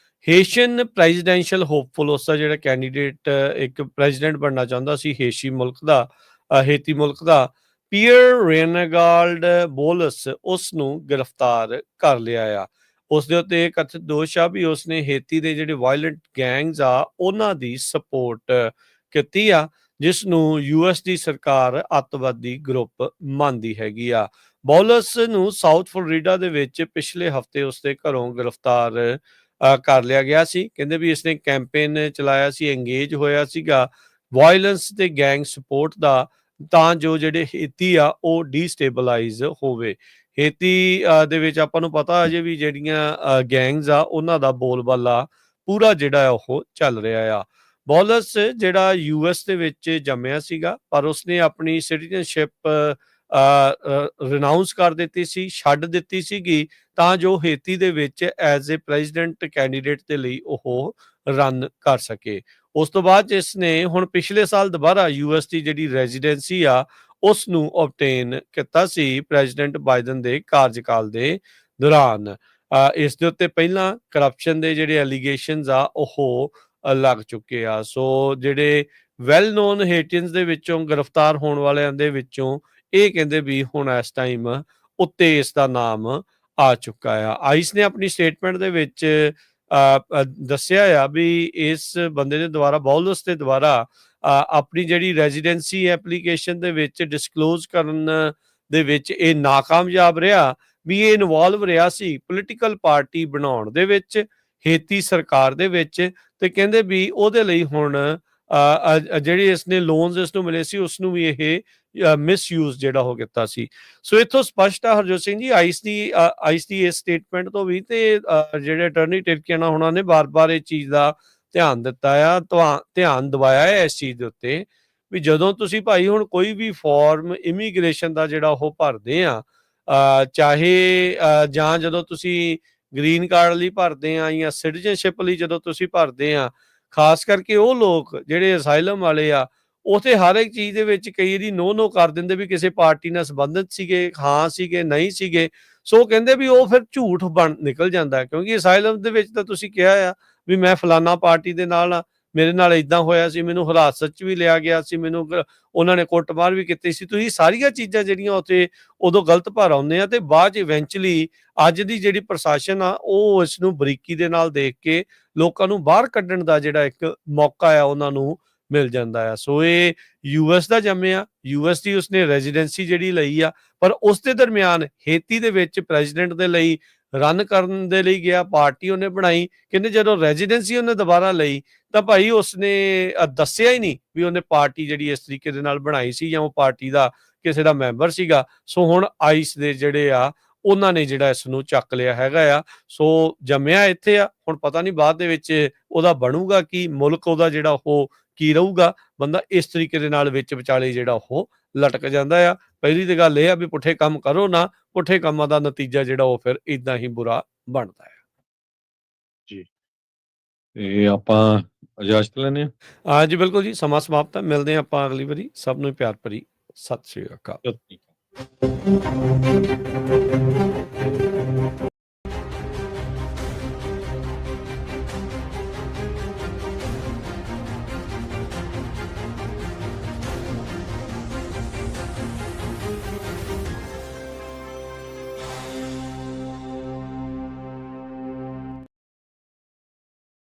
ਹੇਸ਼ੀਅਨ ਪ੍ਰੈਜ਼ੀਡੈਂਸ਼ੀਅਲ ਹੋਪਫੁਲ, ਉਸ ਦਾ ਜਿਹੜਾ ਕੈਂਡੀਡੇਟ ਇੱਕ ਪ੍ਰੈਜ਼ੀਡੈਂਟ ਬਣਨਾ ਚਾਹੁੰਦਾ ਸੀ ਹੇਤੀ ਮੁਲਕ ਦਾ, ਪੀਅਰ ਰੇਨਗਾਲਡ ਬੋਲਸ, ਉਸ ਨੂੰ ਗ੍ਰਿਫਤਾਰ ਕਰ ਲਿਆ ਆ। ਉਸ ਦੇ ਉੱਤੇ ਕਥਿਤ ਦੋਸ਼ ਆ ਵੀ ਉਸਨੇ ਹੇਤੀ ਦੇ ਜਿਹੜੇ ਵਾਇਲੈਂਟ ਗੈਂਗਸ ਆ ਉਹਨਾਂ ਦੀ ਸਪੋਰਟ ਕੀਤੀ ਆ, ਜਿਸ ਨੂੰ US ਦੀ ਸਰਕਾਰ ਅੱਤਵਾਦੀ ਗਰੁੱਪ ਮੰਨਦੀ ਹੈਗੀ ਆ। ਬੋਲਸ ਨੂੰ ਸਾਊਥ ਫਲੋਰੀਡਾ ਦੇ ਵਿੱਚ ਪਿਛਲੇ ਹਫ਼ਤੇ ਉਸਦੇ ਘਰੋਂ ਗ੍ਰਿਫਤਾਰ ਕਰ ਲਿਆ ਗਿਆ ਸੀ। ਕਹਿੰਦੇ ਵੀ ਇਸਨੇ ਕੈਂਪੇਨ ਚਲਾਇਆ ਸੀ, ਇੰਗੇਜ ਹੋਇਆ ਸੀਗਾ ਵਾਇਲੈਂਸ ਤੇ ਗੈਂਗ ਸਪੋਰਟ ਦਾ, ਤਾਂ ਜੋ ਜਿਹੜੇ ਹੇਤੀ ਆ ਉਹ ਡੀਸਟੇਬਲਾਈਜ਼ ਹੋਵੇ। ਹੇਤੀ ਦੇ ਵਿੱਚ ਆਪਾਂ ਨੂੰ ਪਤਾ ਅਜੇ ਵੀ ਜਿਹੜੀਆਂ ਗੈਂਗਸ ਆ ਉਹਨਾਂ ਦਾ ਬੋਲਬਾਲਾ ਪੂਰਾ ਜਿਹੜਾ ਉਹ ਚੱਲ ਰਿਹਾ ਆ। ਬੋਲਸ ਜਿਹੜਾ US ਦੇ ਵਿੱਚ ਜੰਮਿਆ ਸੀਗਾ, ਪਰ ਉਸਨੇ ਆਪਣੀ ਸਿਟੀਜ਼ਨਸ਼ਿਪ ਰਿਨਾਊਂਸ ਕਰ ਦਿੱਤੀ ਸੀ, ਛੱਡ ਦਿੱਤੀ ਸੀਗੀ, ਤਾਂ ਜੋ ਹੇਤੀ ਦੇ ਵਿੱਚ ਐਜ਼ ਏ ਪ੍ਰੈਜ਼ੀਡੈਂਟ ਕੈਂਡੀਡੇਟ ਦੇ ਲਈ ਉਹ ਰਨ ਕਰ ਸਕੇ। ਉਸ ਤੋਂ ਬਾਅਦ 'ਚ ਇਸਨੇ ਹੁਣ ਪਿਛਲੇ ਸਾਲ ਦੁਬਾਰਾ ਯੂਐਸ ਦੀ ਜਿਹੜੀ ਰੈਜ਼ੀਡੈਂਸੀ ਆ, ਉਸ ਨੂੰ ਓਬਟੇਨ ਕੀਤਾ ਸੀ ਪ੍ਰੈਜ਼ੀਡੈਂਟ ਬਾਈਡਨ ਦੇ ਕਾਰਜਕਾਲ ਦੇ ਦੌਰਾਨ। ਇਸ ਦੇ ਉੱਤੇ ਪਹਿਲਾਂ ਕਰਪਸ਼ਨ ਦੇ ਜਿਹੜੇ ਐਲੀਗੇਸ਼ਨਸ ਆ ਉਹ ਲੱਗ ਚੁੱਕੇ ਆ। ਸੋ ਜਿਹੜੇ ਵੈਲ ਨੋਨ ਹੇਟੀਅਨਸ ਦੇ ਵਿੱਚੋਂ ਗ੍ਰਿਫਤਾਰ ਹੋਣ ਵਾਲਿਆਂ ਦੇ ਵਿੱਚੋਂ ਇਹ ਕਹਿੰਦੇ ਵੀ ਹੁਣ ਇਸ ਟਾਈਮ ਉੱਤੇ ਇਸ ਦਾ ਨਾਮ ਆ ਚੁੱਕਾ ਆ। ਆਈਸ ਨੇ ਆਪਣੀ ਸਟੇਟਮੈਂਟ ਦੇ ਵਿੱਚ ਦੱਸਿਆ ਆ ਵੀ ਇਸ ਬੰਦੇ ਦੇ ਦੁਆਰਾ ਬੌਲਸ ਦੇ ਦੁਆਰਾ ਆਪਣੀ ਜਿਹੜੀ ਰੈਜ਼ੀਡੈਂਸੀ ਐਪਲੀਕੇਸ਼ਨ ਦੇ ਵਿੱਚ ਡਿਸਕਲੋਜ਼ ਕਰਨ ਦੇ ਵਿੱਚ ਇਹ ਨਾਕਾਮਯਾਬ ਰਿਹਾ, ਵੀ ਇਹ ਇਨਵੋਲਵ ਰਿਹਾ ਸੀ ਪੋਲੀਟੀਕਲ ਪਾਰਟੀ ਬਣਾਉਣ ਦੇ ਵਿੱਚ, ਹੇਤੀ ਸਰਕਾਰ ਦੇ ਵਿੱਚ, ਤੇ ਕਹਿੰਦੇ ਵੀ ਉਹਦੇ ਲਈ ਹੁਣ ਜਿਹੜੀ ਇਸਨੇ ਲੋਨਸ ਇਸ ਨੂੰ ਮਿਲੇ ਸੀ ਉਸ ਨੂੰ ਵੀ ਇਹ ਮਿਸਯੂਜ਼ ਜਿਹੜਾ ਹੋ ਕੀਤਾ ਸੀ। ਸੋ ਇੱਥੋਂ ਸਪਸ਼ਟ ਆ ਹਰਜੋਤ ਸਿੰਘ ਜੀ, ਆਈਸ ਦੀ ਇਸ ਸਟੇਟਮੈਂਟ ਤੋਂ ਵੀ, ਤੇ ਜਿਹੜੇ ਅਟਰਨੀ ਟਿਰਕੀਆਨਾ ਉਹਨਾਂ ਨੇ ਬਾਰ-ਬਾਰ ਇਹ ਚੀਜ਼ ਦਾ ਧਿਆਨ ਦਿੱਤਾ ਆ, ਧਿਆਨ ਦਿਵਾਇਆ ਹੈ ਇਸ ਚੀਜ਼ ਦੇ ਉੱਤੇ ਵੀ ਜਦੋਂ ਤੁਸੀਂ ਭਾਈ ਹੁਣ ਕੋਈ ਵੀ ਫਾਰਮ ਇਮੀਗ੍ਰੇਸ਼ਨ ਦਾ ਜਿਹੜਾ ਉਹ ਭਰਦੇ ਆ, ਚਾਹੇ ਜਾਂ ਜਦੋਂ ਤੁਸੀਂ ਗ੍ਰੀਨ ਕਾਰਡ ਲਈ ਭਰਦੇ ਆ ਜਾਂ ਸਿਟੀਜ਼ਨਸ਼ਿਪ ਲਈ ਜਦੋਂ ਤੁਸੀਂ ਭਰਦੇ ਆ, ਖਾਸ ਕਰਕੇ ਉਹ ਲੋਕ ਜਿਹੜੇ ਅਸਾਈਲਮ ਵਾਲੇ ਆ, ਉੱਥੇ ਹਰ ਇੱਕ ਚੀਜ਼ ਦੇ ਵਿੱਚ ਕਈ ਵਾਰੀ ਨੋ ਕਰ ਦਿੰਦੇ ਵੀ ਕਿਸੇ ਪਾਰਟੀ ਨਾਲ ਸੰਬੰਧਿਤ ਸੀਗੇ, ਹਾਂ ਸੀਗੇ, ਨਹੀਂ ਸੀਗੇ। ਸੋ ਕਹਿੰਦੇ ਵੀ ਉਹ ਫਿਰ ਝੂਠ ਨਿਕਲ ਜਾਂਦਾ, ਕਿਉਂਕਿ ਅਸਾਈਲਮ ਦੇ ਵਿੱਚ ਤਾਂ ਤੁਸੀਂ ਕਿਹਾ ਆ ਵੀ ਮੈਂ ਫਲਾਨਾ ਪਾਰਟੀ ਦੇ ਨਾਲ ਆ, ਮੇਰੇ ਨਾਲ ਏਦਾਂ ਹੋਇਆ ਸੀ, ਮੈਨੂੰ ਹਿਰਾਸਤ 'ਚ ਵੀ ਲਿਆ ਗਿਆ ਸੀ, ਮੈਨੂੰ ਉਹਨਾਂ ਨੇ ਕੁੱਟਮਾਰ ਵੀ ਕੀਤੀ ਸੀ। ਤੁਸੀਂ ਸਾਰੀਆਂ ਚੀਜ਼ਾਂ ਜਿਹੜੀਆਂ ਉੱਥੇ ਉਦੋਂ ਗਲਤ ਭਰ ਆਉਂਦੇ ਆ, ਤੇ ਬਾਅਦ 'ਚ ਇਵੈਂਚੁਅਲੀ ਅੱਜ ਦੀ ਜਿਹੜੀ ਪ੍ਰਸ਼ਾਸਨ ਆ ਉਹ ਇਸ ਨੂੰ ਬਰੀਕੀ ਦੇ ਨਾਲ ਦੇਖ ਕੇ ਲੋਕਾਂ ਨੂੰ ਬਾਹਰ ਕੱਢਣ ਦਾ ਜਿਹੜਾ ਇੱਕ ਮੌਕਾ ਆ ਉਹਨਾਂ ਨੂੰ ਮਿਲ ਜਾਂਦਾ ਆ। ਸੋ ਇਹ ਯੂਐਸ ਦਾ ਜੰਮਿਆ, ਯੂਐਸ ਦੀ ਉਸਨੇ ਰੈਜ਼ੀਡੈਂਸੀ ਜਿਹੜੀ ਲਈ ਆ, ਪਰ ਉਸ ਦੇ ਦਰਮਿਆਨ ਹੇਤੀ ਦੇ ਵਿੱਚ ਪ੍ਰੈਜ਼ੀਡੈਂਟ ਦੇ ਲਈ ਰਨ ਕਰਨ ਦੇ ਲਈ ਗਿਆ, ਪਾਰਟੀ ਉਹਨੇ ਬਣਾਈ। ਕਹਿੰਦੇ ਜਦੋਂ ਰੈਜ਼ੀਡੈਂਸੀ ਉਹਨੇ ਦੁਬਾਰਾ ਲਈ ਤਾਂ ਭਾਈ ਉਸਨੇ ਦੱਸਿਆ ਹੀ ਨਹੀਂ ਵੀ ਉਹਨੇ ਪਾਰਟੀ ਜਿਹੜੀ ਇਸ ਤਰੀਕੇ ਦੇ ਨਾਲ ਬਣਾਈ ਸੀ ਜਾਂ ਉਹ ਪਾਰਟੀ ਦਾ ਕਿਸੇ ਦਾ ਮੈਂਬਰ ਸੀਗਾ। ਸੋ ਹੁਣ ਆਈਸ ਦੇ ਜਿਹੜੇ ਆ ਉਹਨਾਂ ਨੇ ਜਿਹੜਾ ਇਸ ਨੂੰ ਚੱਕ ਲਿਆ ਹੈਗਾ ਆ। ਸੋ ਜੰਮਿਆ ਇੱਥੇ ਆ, ਹੁਣ ਪਤਾ ਨਹੀਂ ਬਾਅਦ ਦੇ ਵਿੱਚ ਉਹਦਾ ਬਣੂਗਾ ਕੀ, ਮੁਲਕ ਉਹਦਾ ਜਿਹੜਾ ਉਹ ਕੀ ਰਹੂਗਾ। ਬੰਦਾ ਇਸ ਤਰੀਕੇ ਦੇ ਨਾਲ ਵਿੱਚ ਵਿਚਾਲੇ ਜਿਹੜਾ ਉਹ ਲਟਕ ਜਾਂਦਾ ਆ। ਪਹਿਲੀ ਤੇ ਗੱਲ ਇਹ ਆ ਵੀ ਪੁੱਠੇ ਕੰਮ ਕਰੋ ਨਾ, ਪੁੱਠੇ ਕੰਮਾਂ ਦਾ ਨਤੀਜਾ ਜਿਹੜਾ ਉਹ ਫਿਰ ਇਦਾਂ ਹੀ ਬੁਰਾ ਬਣਦਾ ਹੈ ਜੀ। ਤੇ ਆਪਾਂ ਇਜਾਜ਼ਤ ਲੈਂਦੇ ਹਾਂ। ਹਾਂਜੀ ਬਿਲਕੁਲ ਜੀ, ਸਮਾਂ ਸਮਾਪਤ ਹੈ। ਮਿਲਦੇ ਹਾਂ ਆਪਾਂ ਅਗਲੀ ਵਾਰੀ। ਸਭ ਨੂੰ ਪਿਆਰ ਭਰੀ ਸਤਿ ਸ਼੍ਰੀ ਅਕਾਲ। ਸਤਿ ਸ਼੍ਰੀ ਅਕਾਲ।